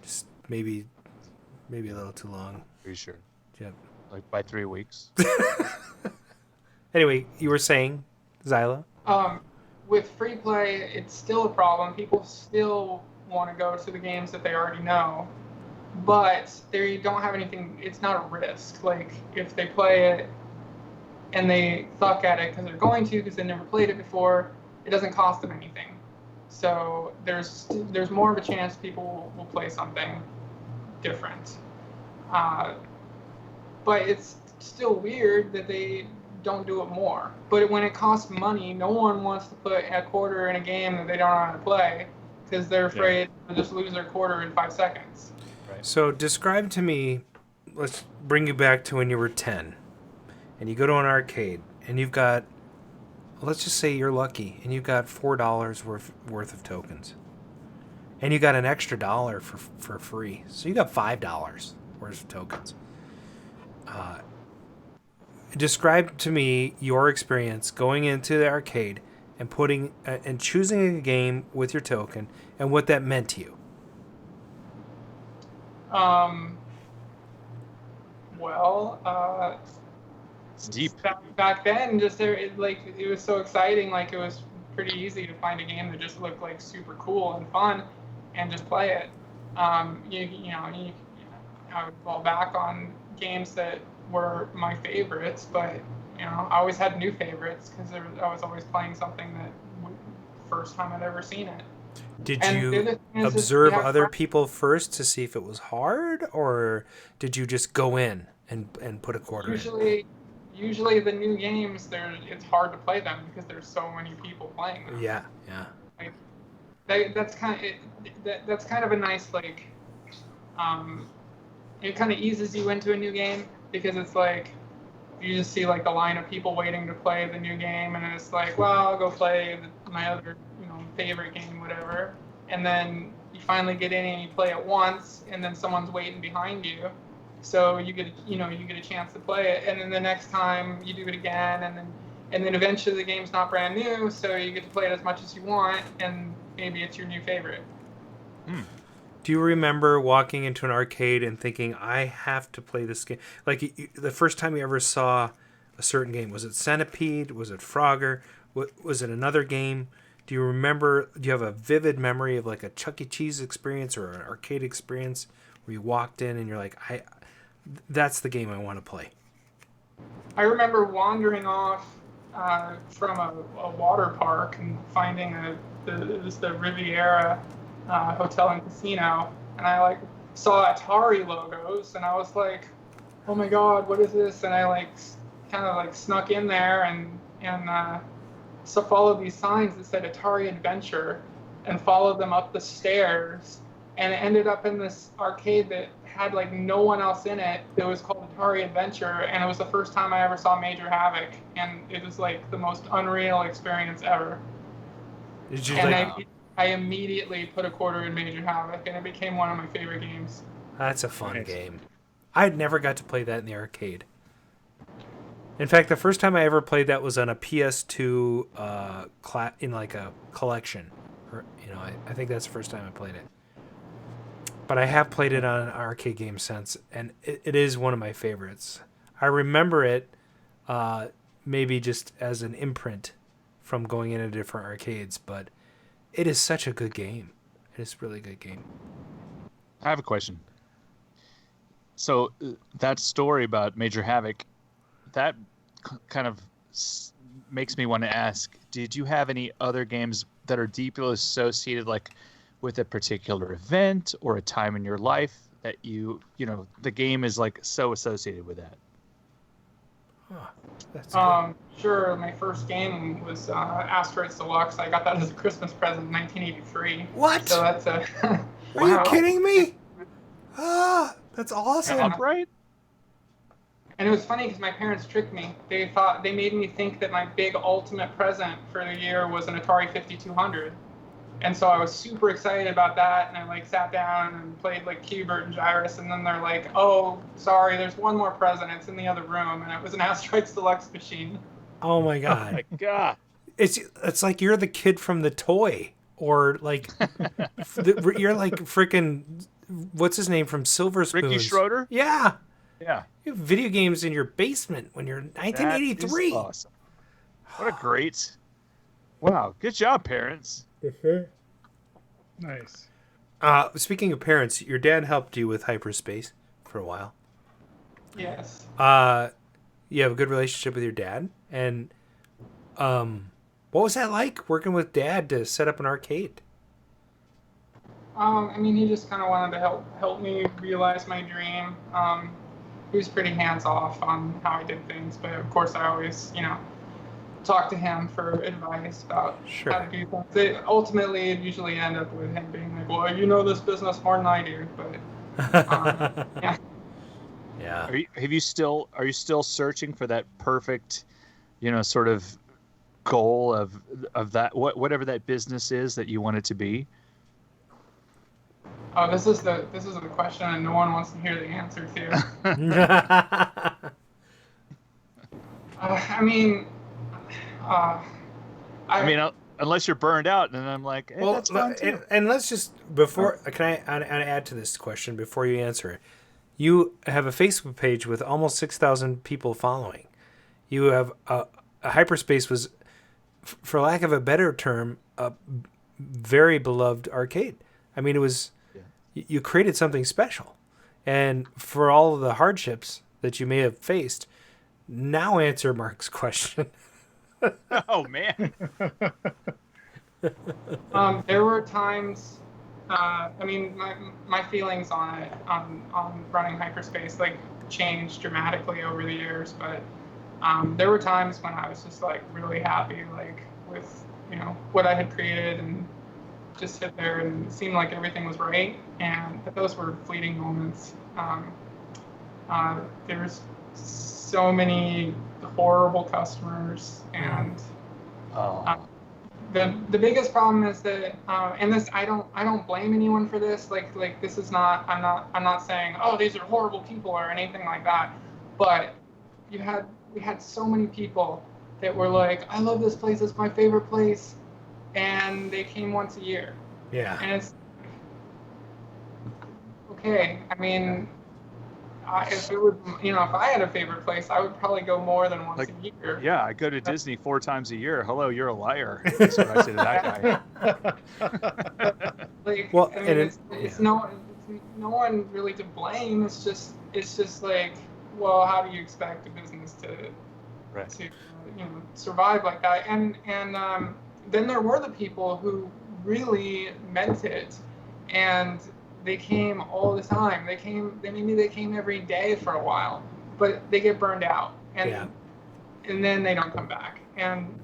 Just maybe a little too long. Are you sure? Yep. Like by 3 weeks. Anyway, you were saying, Xyla? With free play, it's still a problem. People still want to go to the games that they already know, but they don't have anything. It's not a risk. Like, if they play it and they suck at it because they're going to, because they never played it before, it doesn't cost them anything. So there's more of a chance people will play something different. But it's still weird that they don't do it more. But when it costs money, no one wants to put a quarter in a game that they don't know how to play because they're afraid to just lose their quarter in 5 seconds. Right. So describe to me, let's bring you back to when you were 10 and you go to an arcade and you've got, let's just say you're lucky and you've got $4 worth of tokens and you got an extra $1 for free. So you got $5 worth of tokens. Describe to me your experience going into the arcade and putting and choosing a game with your token and what that meant to you. It's deep. Back then, it was so exciting. Like, it was pretty easy to find a game that just looked like super cool and fun, and just play it. I would fall back on games that were my favorites, but I always had new favorites because I was always playing something that first time I'd ever seen it. Did you observe other people first to see if it was hard, or did you just go in and put a quarter in? Usually the new games, it's hard to play them because there's so many people playing them. Yeah. Like, that's kind of a nice it kind of eases you into a new game because it's like you just see like the line of people waiting to play the new game, and it's like, well, I'll go play my other favorite game, whatever, and then you finally get in and you play it once, and then someone's waiting behind you, so you get a chance to play it, and then the next time you do it again, and then eventually the game's not brand new, so you get to play it as much as you want, and maybe it's your new favorite. Do you remember walking into an arcade and thinking, I have to play this game? Like, the first time you ever saw a certain game, was it Centipede? Was it Frogger? Was it another game? Do you remember, do you have a vivid memory of like a Chuck E. Cheese experience or an arcade experience where you walked in and you're like, that's the game I want to play? I remember wandering off from a water park and finding the Riviera hotel and casino, and I saw Atari logos, and I was like, oh my god, what is this? And I kind of snuck in there and so followed these signs that said Atari Adventure, and followed them up the stairs, and it ended up in this arcade that had no one else in it. It was called Atari Adventure, and it was the first time I ever saw Major Havoc, and it was the most unreal experience ever. Did you I immediately put a quarter in Major Havoc, and it became one of my favorite games. That's a fun game. I had never got to play that in the arcade. In fact, the first time I ever played that was on a PS2 in a collection. I think that's the first time I played it. but I have played it on Arcade Game Sense, and it is one of my favorites. I remember it maybe just as an imprint from going into different arcades, but it is such a good game. It is a really good game. I have a question. So that story about Major Havoc, that kind of makes me want to ask, did you have any other games that are deeply associated, like with a particular event or a time in your life that you know, the game is like so associated with that? Sure. My first game was Asteroids Deluxe. I got that as a Christmas present in 1983. What? So that's a... Are you kidding me? That's awesome. Yeah. Right? And it was funny because my parents tricked me. They made me think that my big ultimate present for the year was an Atari 5200. And so I was super excited about that, and I like sat down and played like Q*bert and Gyrus, and then they're like, "Oh, sorry, there's one more present. It's in the other room," and it was an Asteroids Deluxe machine. Oh my god! Oh my god! It's like you're the kid from the toy, or like you're like freaking what's his name from Silver Spoons? Ricky Schroeder? Yeah. Yeah. You have video games in your basement when you're 1983. That is awesome. What a great! Wow, good job, parents. Nice. Speaking of parents, your dad helped you with Hyperspace for a while. Yes. You have a good relationship with your dad, and what was that like working with Dad to set up an arcade? I mean, he just kind of wanted to help me realize my dream. He was pretty hands off on how I did things, but of course I always, talk to him for advice about how to do things. Ultimately, it usually end up with him being like, "Well, you know this business more than I do," but yeah. Yeah. Are you still searching for that perfect, sort of goal of that whatever that business is that you want it to be? Oh, this is the question, and no one wants to hear the answer to. I mean, unless you're burned out, and I'm like, hey, that's fun too. And let's just can I add to this question before you answer it? You have a Facebook page with almost 6,000 people following. You have a Hyperspace was, for lack of a better term, a very beloved arcade. I mean, it was you created something special, and for all of the hardships that you may have faced, now answer Mark's question. Oh man. There were times. I mean, my feelings on it, on running Hyperspace, like changed dramatically over the years. But there were times when I was just like really happy, like with what I had created, and just sit there and it seemed like everything was right. But those were fleeting moments. There's so many horrible customers, and the biggest problem is that and this I don't blame anyone for this, like this is not I'm not saying, oh, these are horrible people or anything like that, but we had so many people that were like, I love this place, it's my favorite place, and they came once a year. Yeah. And it's okay. I mean, if I had a favorite place, I would probably go more than once a year. Yeah, I go to Disney 4 times a year. Hello, you're a liar. That's what I say to that guy. It's no one really to blame. It's just like, well, how do you expect a business to survive like that? And then there were the people who really meant it, and they came all the time. Maybe they came every day for a while, but they get burned out, and then they don't come back. And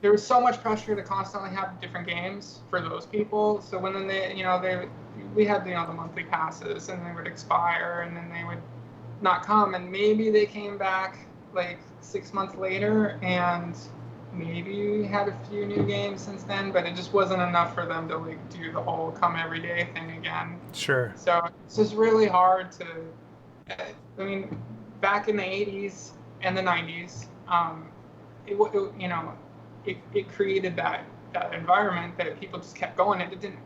there was so much pressure to constantly have different games for those people. So when we had the monthly passes, and they would expire, and then they would not come, and maybe they came back like 6 months later, and maybe we had a few new games since then, but it just wasn't enough for them to like do the whole come every day thing again. Sure. So it's just really hard to. I mean, back in the 80s and the 90s, it created that environment that people just kept going. It didn't.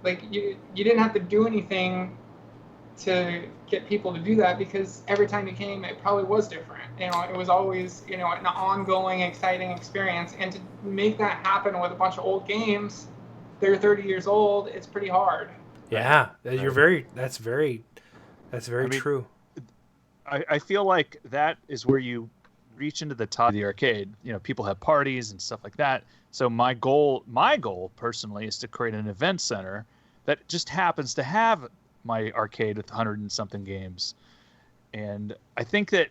like you didn't have to do anything to get people to do that, because every time you came, it probably was different. You know, it was always, you know, an ongoing, exciting experience. And to make that happen with a bunch of old games, they're 30 years old, it's pretty hard. Yeah, that's very true. I feel like that is where you reach into the top of the arcade. You know, people have parties and stuff like that. So my goal personally is to create an event center that just happens to have my arcade with 100 and something games. And I think that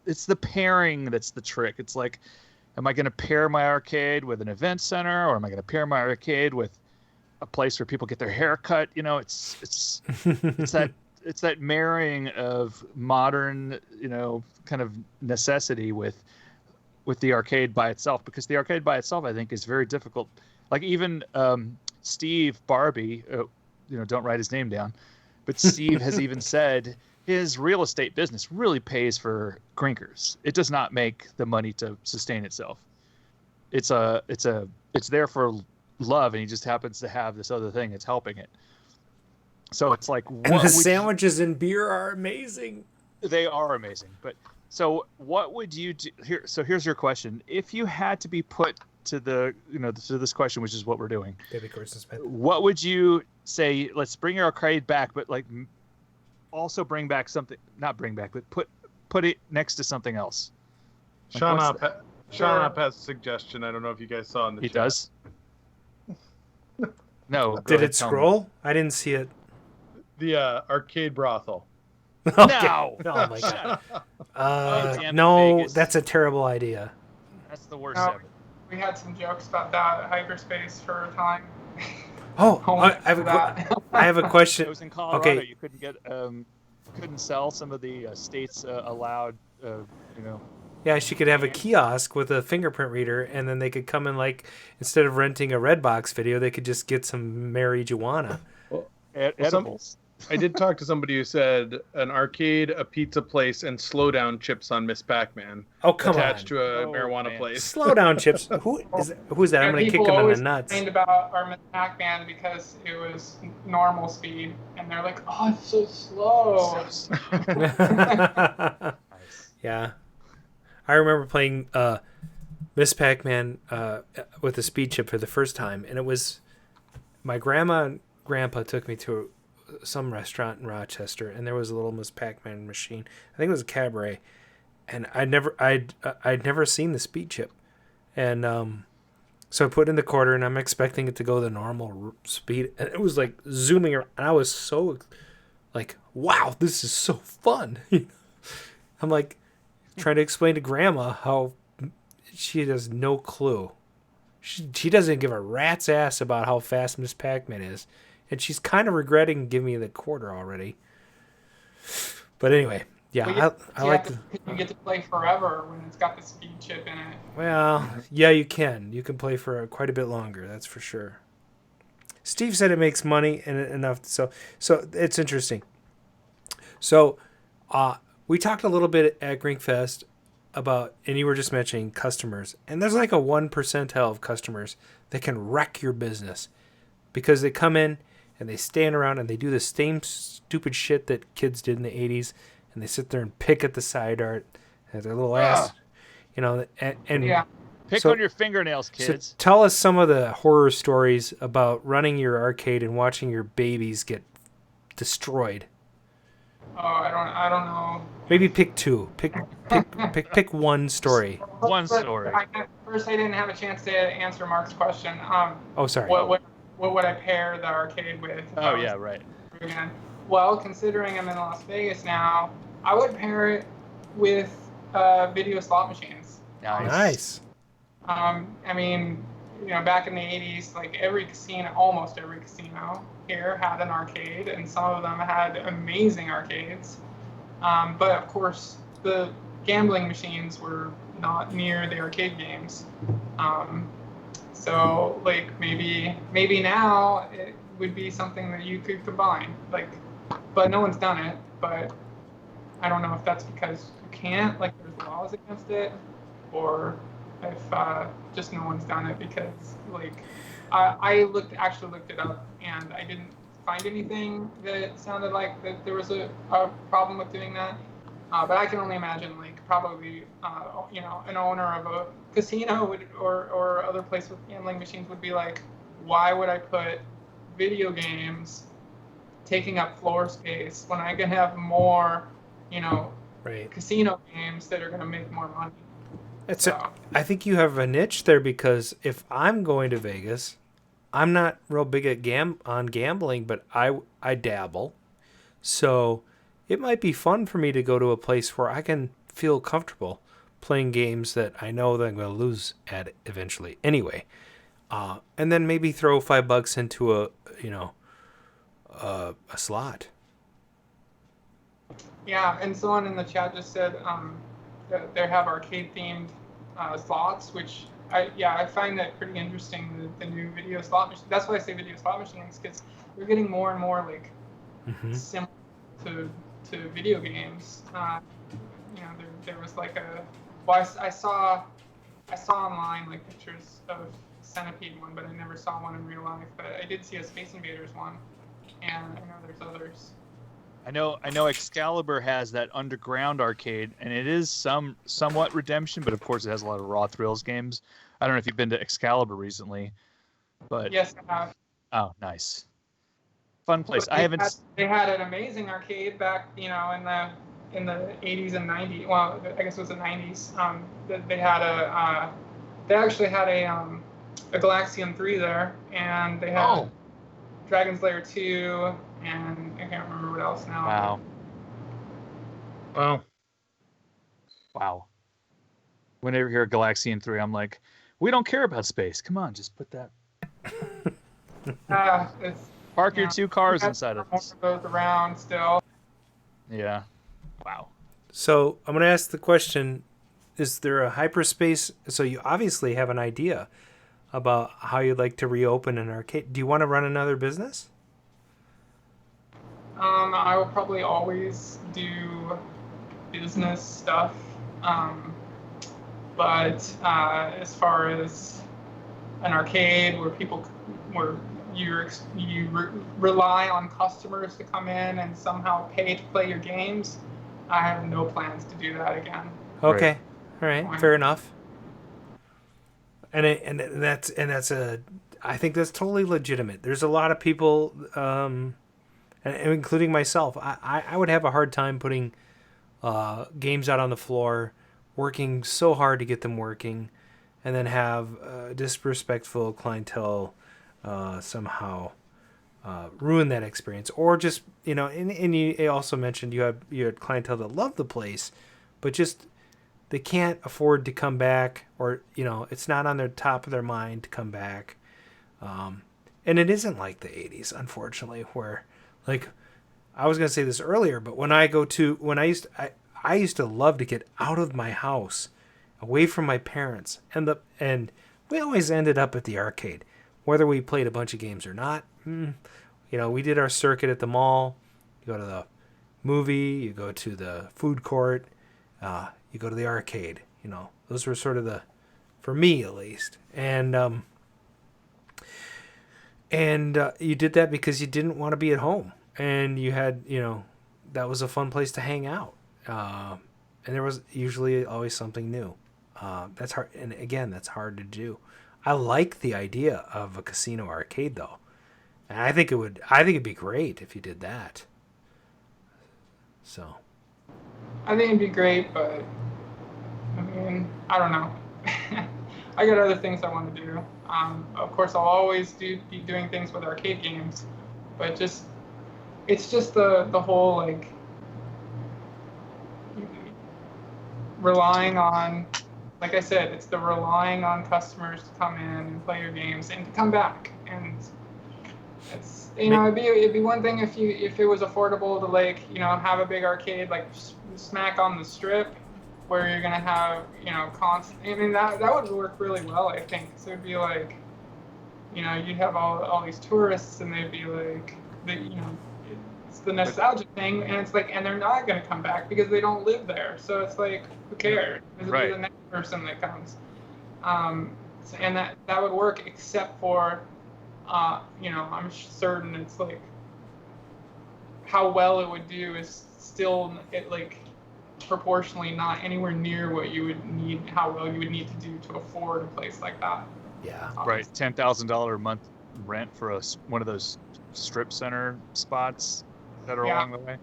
it's the pairing that's the trick. It's like, am I going to pair my arcade with an event center, or am I going to pair my arcade with a place where people get their hair cut? You know, it's that marrying of modern, you know, kind of necessity with the arcade by itself, because the arcade by itself, I think, is very difficult. Like even Steve Barbie, you know, don't write his name down, but Steve has even said his real estate business really pays for grinkers. It does not make the money to sustain itself. It's there for love, and he just happens to have this other thing that's helping it. So it's like, and the sandwiches and beer are amazing. They are amazing. But so what would you do here? So here's your question: if you had to be put to to this question, which is what we're doing, what would you say? Let's bring your arcade back, but like also bring back something. Not bring back, but put it next to something else. Sean Up has a suggestion. I don't know if you guys saw in the chat. He does. No. Did it scroll? I didn't see it. The arcade brothel. Okay. No. Oh my god. No, that's a terrible idea. That's the worst ever. We had some jokes about that at Hyperspace for a time. Oh, I have a question. It was in Colorado. Okay. You couldn't get couldn't sell some of the states allowed. Yeah, she could have a kiosk with a fingerprint reader, and then they could come in, like, instead of renting a Redbox video, they could just get some marijuana. Edibles. I did talk to somebody who said an arcade, a pizza place, and slowdown chips on Miss Pac-Man. Oh, come attached to a marijuana place. Slowdown chips. Who is that? I'm going to kick them in the nuts. People always complained about our Miss Pac-Man because it was normal speed, and they're like, "Oh, it's so slow." Yeah, I remember playing Miss Pac-Man with a speed chip for the first time, and it was my grandma and grandpa took me to some restaurant in Rochester, and there was a little Miss Pac-Man machine. I think it was a Cabaret, and I'd never seen the speed chip, and so I put in the quarter, and I'm expecting it to go the normal speed, and it was like zooming around, and I was so like, wow, this is so fun. I'm like trying to explain to grandma how she has no clue. She doesn't give a rat's ass about how fast Miss Pac-Man is. And she's kind of regretting giving me the quarter already. But anyway, yeah, I like to... You get to play forever when it's got the speed chip in it. Well, yeah, you can. You can play for quite a bit longer, that's for sure. Steve said it makes money and enough, so it's interesting. So, we talked a little bit at Grinkfest about, and you were just mentioning customers, and there's like a 1 percentile of customers that can wreck your business because they come in and they stand around and they do the same stupid shit that kids did in the 80s, and they sit there and pick at the side art and their little ass, and yeah. Pick on your fingernails, kids. So tell us some of the horror stories about running your arcade and watching your babies get destroyed. Oh, I don't know. Maybe pick two. Pick one story. One story. First, I didn't have a chance to answer Mark's question. Sorry. What would I pair the arcade with? Oh, yeah, right. Again? Well, considering I'm in Las Vegas now, I would pair it with video slot machines. Nice. I mean, back in the 80s, like almost every casino here had an arcade, and some of them had amazing arcades. But of course, the gambling machines were not near the arcade games. So like maybe now it would be something that you could combine. But no one's done it. But I don't know if that's because you can't, like there's laws against it, or if just no one's done it because like I actually looked it up and I didn't find anything that sounded like that there was a problem with doing that. But I can only imagine, like, probably, you know, an owner of a casino would, or other place with gambling machines would be like, why would I put video games taking up floor space when I can have more, you know, casino games that are going to make more money? I think you have a niche there, because if I'm going to Vegas, I'm not real big at gambling, but I dabble. So it might be fun for me to go to a place where I can feel comfortable playing games that I know that I'm going to lose at eventually anyway. And then maybe throw $5 into a slot. Yeah, and someone in the chat just said that they have arcade themed slots, which I find that pretty interesting. The new video slot machine. That's why I say video slot machines, because they're getting more and more like similar to video games. You know, there was like I saw online like pictures of Centipede one, but I never saw one in real life. But I did see a Space Invaders one, and I know there's others. I know Excalibur has that underground arcade, and it is somewhat redemption, but of course it has a lot of Raw Thrills games. I don't know if you've been to Excalibur recently, but yes, I have. Oh, nice, fun place. They had an amazing arcade back, you know, in the 80s and 90s. Well, I guess it was the 90s. They actually had a Galaxian 3 there, and they had Dragon's Lair 2. And I can't remember what else now. Wow. Whenever you hear Galaxian 3, I'm like, we don't care about space. Come on, just put that. Park your 2 cars inside of this. Both around still. Yeah. Wow. So I'm going to ask the question, is there a Hyperspace? So you obviously have an idea about how you'd like to reopen an arcade. Do you want to run another business? I will probably always do business stuff, but as far as an arcade where you rely on customers to come in and somehow pay to play your games, I have no plans to do that again. Okay, all right, fair enough. And that's I think that's totally legitimate. There's a lot of people. And including myself, I would have a hard time putting games out on the floor, working so hard to get them working, and then have disrespectful clientele somehow ruin that experience. Or just, you know, and you also mentioned you had clientele that love the place, but just they can't afford to come back, or, you know, it's not on their top of their mind to come back. And it isn't like the 80s, unfortunately, where... Like, I was gonna say this earlier, but I used to love to get out of my house, away from my parents, and we always ended up at the arcade, whether we played a bunch of games or not. You know, we did our circuit at the mall. You go to the movie, you go to the food court, you go to the arcade. You know, those were sort of for me at least, and you did that because you didn't want to be at home. And you had, you know, that was a fun place to hang out. And there was usually always something new. That's hard. And again, that's hard to do. I like the idea of a casino arcade, though. And I think it'd be great if you did that. So. I think it'd be great, but I mean, I don't know. I got other things I want to do. Of course, I'll always be doing things with arcade games, but it's just the whole, like, relying on, like I said, it's the relying on customers to come in and play your games and to come back. And it's, you know, it'd be one thing if it was affordable to, like, you know, have a big arcade like smack on the strip, where you're gonna have, you know, constant. I mean, that would work really well, I think. So it'd be like, you know, you'd have all these tourists, and they'd be like, you know, it's the nostalgia thing, and it's like, and they're not gonna come back because they don't live there. So it's like, who cares? It'll be the next person that comes. And that would work, except for I'm certain it's like how well it would do is still proportionally not anywhere near what you would need, how well you would need to do to afford a place like that. Yeah. Right, $10,000 a month rent for one of those strip center spots that are along the way.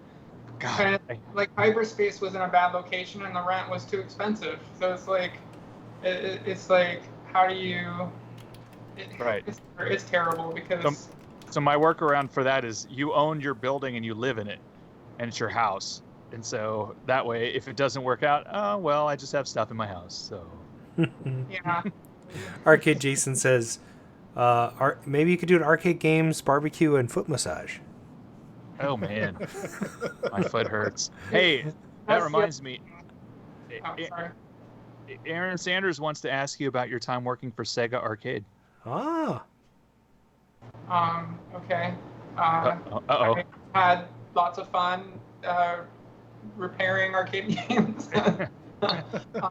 God, And, Hyperspace was in a bad location and the rent was too expensive. So it's like, it's like, how do you? Right. It's terrible because. So my workaround for that is you own your building and you live in it, and it's your house. And so that way, if it doesn't work out, oh well, I just have stuff in my house. So. Yeah. Arcade Jason says, maybe you could do an arcade games, barbecue, and foot massage. Oh man, my foot hurts. Hey, that reminds me. Oh, sorry. Aaron Sanders wants to ask you about your time working for Sega Arcade. Ah. Okay. Uh-oh. I had lots of fun repairing arcade games.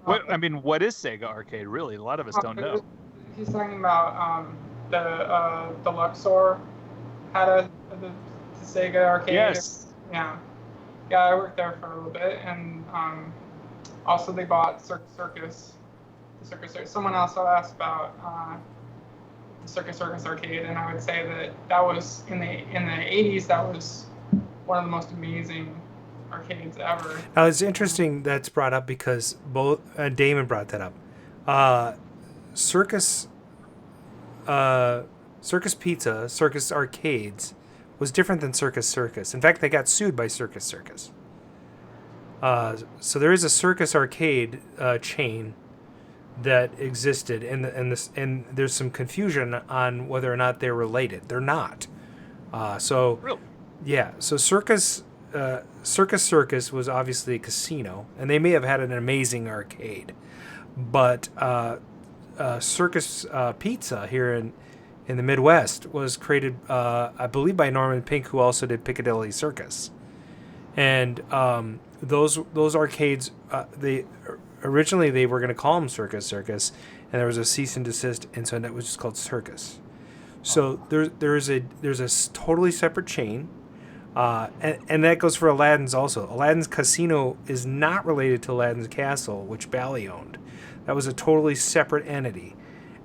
What is Sega Arcade, really? A lot of us don't know. He's talking about the Luxor had the Sega Arcade. Yes. Yeah. Yeah, I worked there for a little bit, and also they bought Circus. Someone also asked about Circus Arcade, and I would say that was in the 80s. That was one of the most amazing arcades ever. Now it's interesting that's brought up because both Damon brought that up. Circus Pizza, Circus Arcades was different than Circus. In fact, they got sued by Circus. So there is a Circus Arcade chain that existed, and there's some confusion on whether or not they're related. They're not. Really? Yeah. So Circus was obviously a casino, and they may have had an amazing arcade, but Circus Pizza here in the Midwest was created, I believe, by Norman Pink, who also did Piccadilly Circus, and those arcades, originally they were going to call them Circus, and there was a cease and desist, and so that was just called Circus. So there's a totally separate chain, and that goes for Aladdin's also. Aladdin's Casino is not related to Aladdin's Castle, which Bally owned. That was a totally separate entity,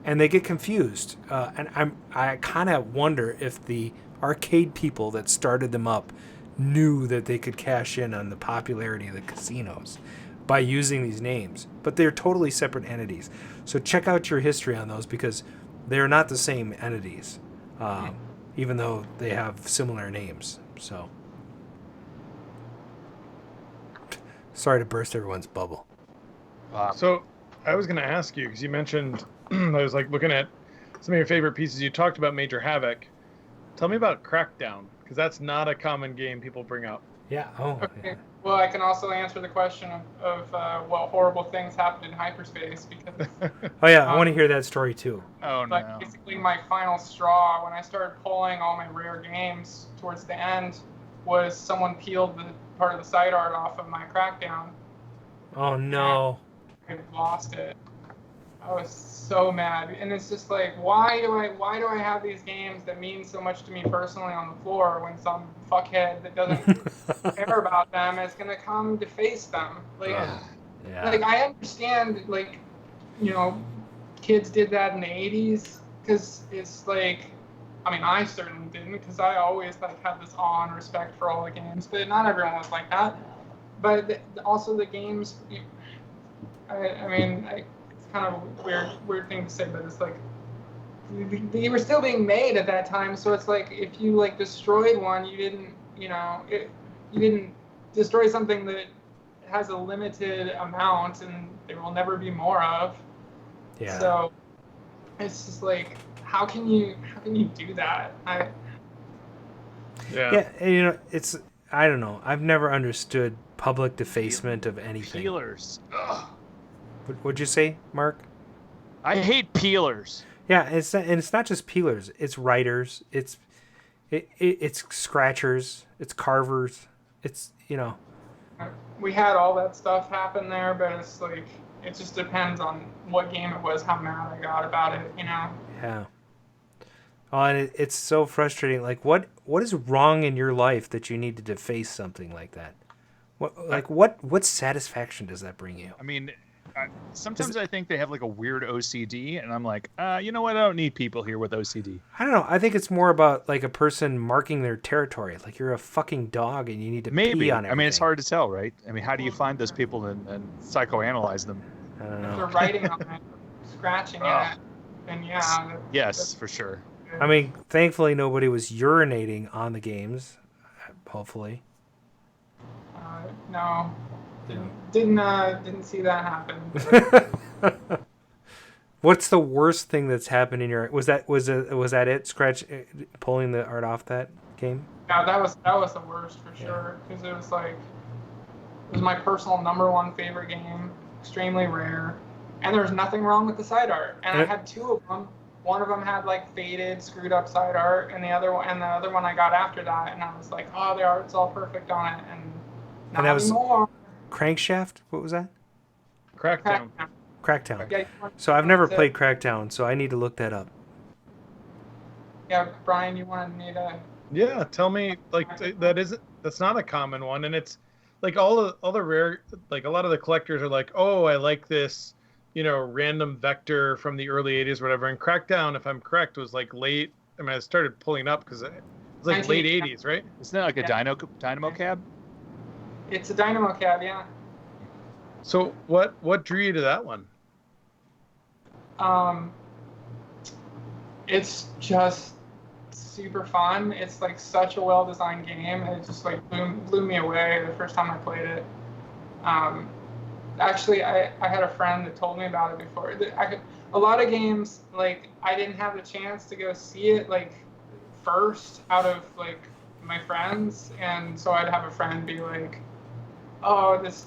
and they get confused. And I kind of wonder if the arcade people that started them up knew that they could cash in on the popularity of the casinos by using these names, but they're totally separate entities. So check out your history on those, because they're not the same entities, even though they have similar names. So sorry to burst everyone's bubble. So I was going to ask you, because you mentioned, I was looking at some of your favorite pieces. You talked about Major Havoc. Tell me about Crackdown, because that's not a common game people bring up. Yeah. Oh. Okay. Yeah. Well, I can also answer the question of what horrible things happened in Hyperspace, because. Oh yeah, I want to hear that story too. Oh no. Basically, my final straw when I started pulling all my rare games towards the end was someone peeled the part of the side art off of my Crackdown. Oh no. I lost it. I was so mad, and it's just like, why do I have these games that mean so much to me personally on the floor when some fuckhead that doesn't care about them is gonna come deface them? Yeah. Like I understand, kids did that in the 80s, because it's like, I mean, I certainly didn't, because I always had this awe and respect for all the games, but not everyone was like that. But also the games, it's kind of a weird thing to say, but it's like they were still being made at that time. So it's like, if you destroyed one, you didn't destroy something that has a limited amount and there will never be more of. Yeah. So it's just like, how can you do that? Yeah. And, it's, I don't know. I've never understood public defacement of anything. Peelers. Ugh. What'd you say, Mark? I hate peelers. Yeah, it's not just peelers. It's writers. It's scratchers. It's carvers. It's We had all that stuff happen there, but it's like, it just depends on what game it was, how mad I got about it. Yeah. Oh, and it's so frustrating. Like, what is wrong in your life that you needed to face something like that? What satisfaction does that bring you? I mean, sometimes I think they have like a weird OCD, and I'm like, you know what? I don't need people here with OCD. I don't know. I think it's more about like a person marking their territory. Like you're a fucking dog and you need to pee on everything. I mean, it's hard to tell, right? I mean, how do you find those people and psychoanalyze them? I don't know. If they're writing on it, scratching it, then yeah. Yes, for sure. I mean, thankfully nobody was urinating on the games. Hopefully. No. Didn't see that happen. What's the worst thing that's happened in your? Was that it? Scratch pulling the art off that game? Yeah, that was the worst for sure because it was my personal #1 favorite game, extremely rare, and there was nothing wrong with the side art. And I had 2 of them. One of them had like faded, screwed up side art, and the other one I got after that, and I was like, oh, the art's all perfect on it, and not that was anymore. Crankshaft? What was that? Crackdown. Crackdown. Yeah, So I've never played Crackdown, so I need to look that up. Yeah, Brian, you wanted me to. Yeah, tell me that's not a common one, and it's like all the rare, like a lot of the collectors are like, oh, I like this, random vector from the early 80s or whatever. And Crackdown, if I'm correct, was like late. I mean, I started pulling up because it was like late 80s, right? Isn't that like a Dynamo Cab? It's a Dynamo Cab, yeah. So what drew you to that one? It's just super fun. It's like such a well-designed game. It just like blew me away the first time I played it. Actually, I had a friend that told me about it before. A lot of games, like, I didn't have the chance to go see it, like, first out of, like, my friends. And so I'd have a friend be like, oh, this,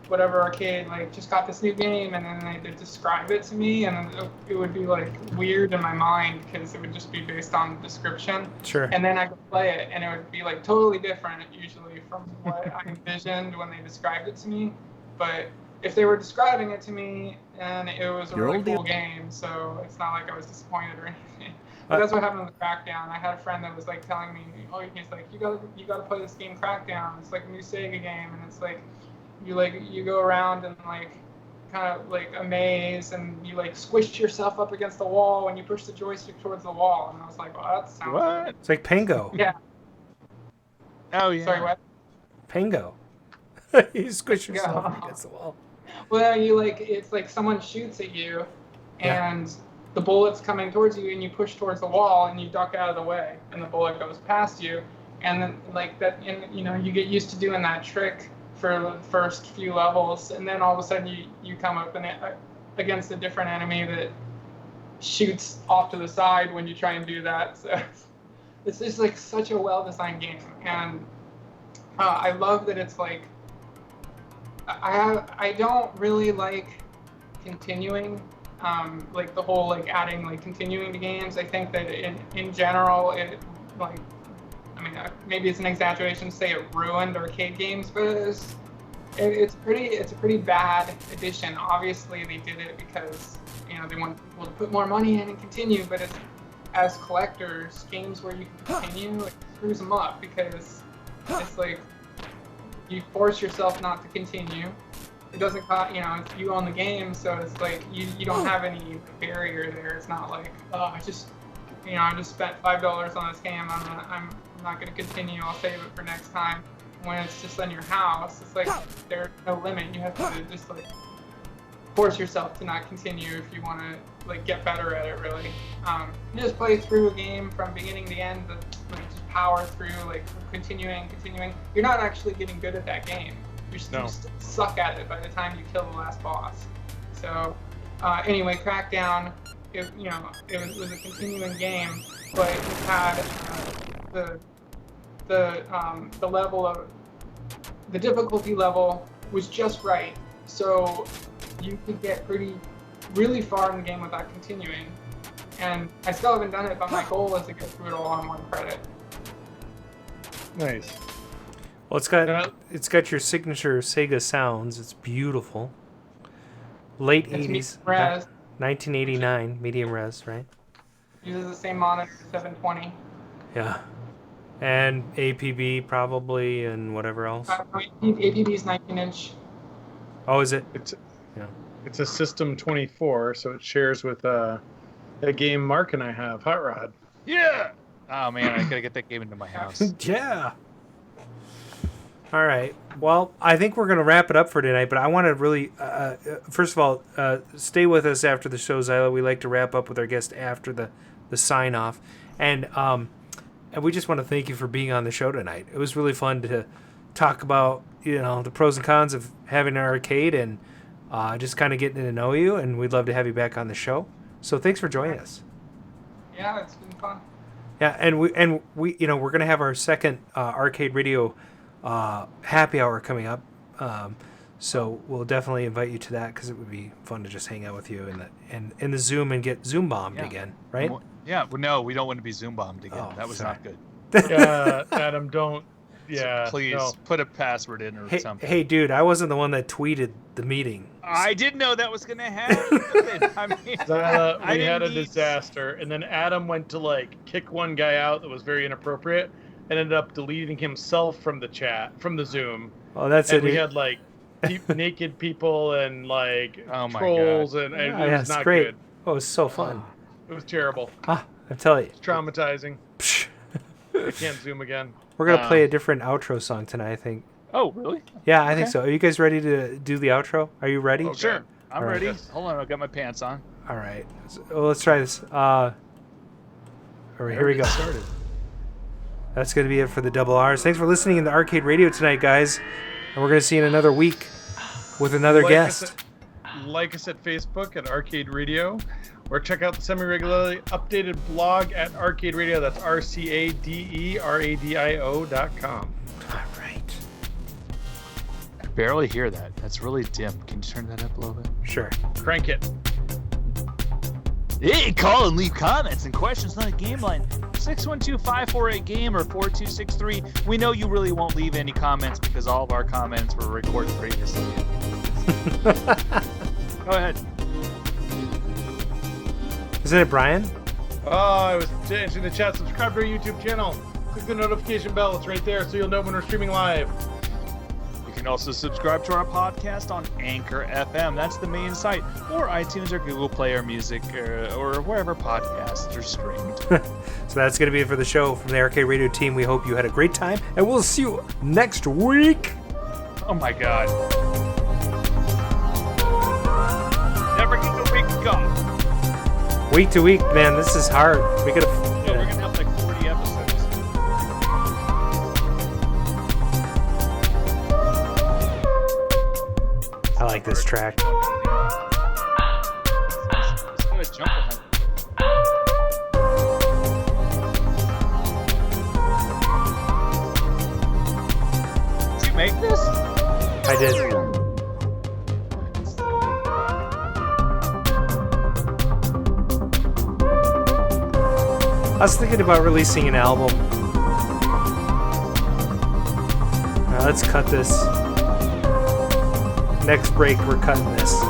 whatever arcade, like, just got this new game. And then they'd describe it to me. And it would be, like, weird in my mind because it would just be based on the description. Sure. And then I could play it. And it would be, like, totally different, usually, from what I envisioned when they described it to me. But if they were describing it to me, and it was a really cool game, so it's not like I was disappointed or anything. But that's what happened with Crackdown. I had a friend that was like telling me, oh, he's like, you gotta play this game Crackdown. It's like a new Sega game, and it's like you go around and like kind of like a maze, and you like squish yourself up against the wall when you push the joystick towards the wall. And I was like, well, that sounds what? Good. It's like Pango. Yeah. Oh yeah. Sorry, what? Pango. You squish yourself up against the wall. Well, it's like someone shoots at you, and the bullet's coming towards you, and you push towards the wall, and you duck out of the way, and the bullet goes past you, and then like that, and you get used to doing that trick for the first few levels, and then all of a sudden you come up against a different enemy that shoots off to the side when you try and do that. So it's just like such a well-designed game, and I love that it's like. I don't really like continuing, like the whole like adding like continuing to games. I think that in general it like, I mean maybe it's an exaggeration to say it ruined arcade games, but it's a pretty bad addition. Obviously they did it because they want people to put more money in and continue, but as collectors, games where you can continue, it screws them up because it's like. You force yourself not to continue. It doesn't cost, you own the game, so it's like you don't have any barrier there. It's not like, oh, I just spent $5 on this game. I'm not going to continue. I'll save it for next time. When it's just on your house, it's like there's no limit. You have to just like force yourself to not continue if you want to like get better at it. Really, you just play through a game from beginning to end. Like just power through, like continuing. You're not actually getting good at that game. You still suck at it by the time you kill the last boss. So anyway, Crackdown, it was a continuing game, but it had the level of the difficulty level was just right, so you could get really far in the game without continuing. And I still haven't done it, but my goal is to get through it all on 1 credit. Nice. Well, it's got your signature Sega sounds. It's beautiful. Late 80s. 1989, medium res, right? Uses the same monitor, 720. Yeah. And APB probably, and whatever else. APB is 19-inch. Oh, is it? It's a System 24, so it shares with a game Mark and I have, Hot Rod. Yeah. Oh man, I gotta get that game into my house. Yeah. All right. Well, I think we're going to wrap it up for tonight, but I want to really, first of all, stay with us after the show, Xyla. We like to wrap up with our guest after the sign off. And we just want to thank you for being on the show tonight. It was really fun to talk about, the pros and cons of having an arcade and just kind of getting to know you. And we'd love to have you back on the show. So thanks for joining us. Yeah, it's been fun. Yeah, and we we're going to have our second Arcade Radio happy hour coming up, so we'll definitely invite you to that because it would be fun to just hang out with you in the Zoom and get Zoom bombed again, right? Yeah, well, no, we don't want to be Zoom bombed again. That was not good. Adam, don't. Yeah, please put a password in or something. Hey, dude, I wasn't the one that tweeted the meeting. I didn't know that was gonna happen. I mean, we had a disaster, and then Adam went to kick one guy out that was very inappropriate, and ended up deleting himself from the chat, from the Zoom. Oh, that's and it. We had naked people and trolls, and it was not great. good. Oh, it was so fun. It was terrible. I'm telling you. It's traumatizing. I can't Zoom again. We're gonna play a different outro song tonight, I think. Oh, really? Yeah, I think so. Are you guys ready to do the outro? Are you ready? Oh, sure. I'm ready. Right. Hold on, I got my pants on. All right. Well, let's try this. All right, here we go. Started. That's going to be it for the Double R's. Thanks for listening in the Arcade Radio tonight, guys. And we're going to see you in another week with another guest. Like us at Facebook at Arcade Radio, or check out the semi-regularly updated blog at Arcade Radio. That's RCADERADIO.com. All right. I barely hear that. That's really dim. Can you turn that up a little bit? Sure. Crank it. Hey, call and leave comments and questions on the game line. 612-548-GAME or 4263. We know you really won't leave any comments because all of our comments were recorded previously. Go ahead. Isn't it Brian? Oh, I was answering the chat. Subscribe to our YouTube channel. Click the notification bell. It's right there so you'll know when we're streaming live. You can also subscribe to our podcast on Anchor FM. That's the main site. Or iTunes or Google Play or Music or wherever podcasts are streamed. So that's going to be it for the show from the Arcade Radio team. We hope you had a great time. And we'll see you next week. Oh, my God. Never get a week off. Week to week, man, this is hard. We're gonna have 40 episodes. I like this track. It's gonna jump ahead. Did you make this? I did. I was thinking about releasing an album. Now let's cut this. Next break, we're cutting this.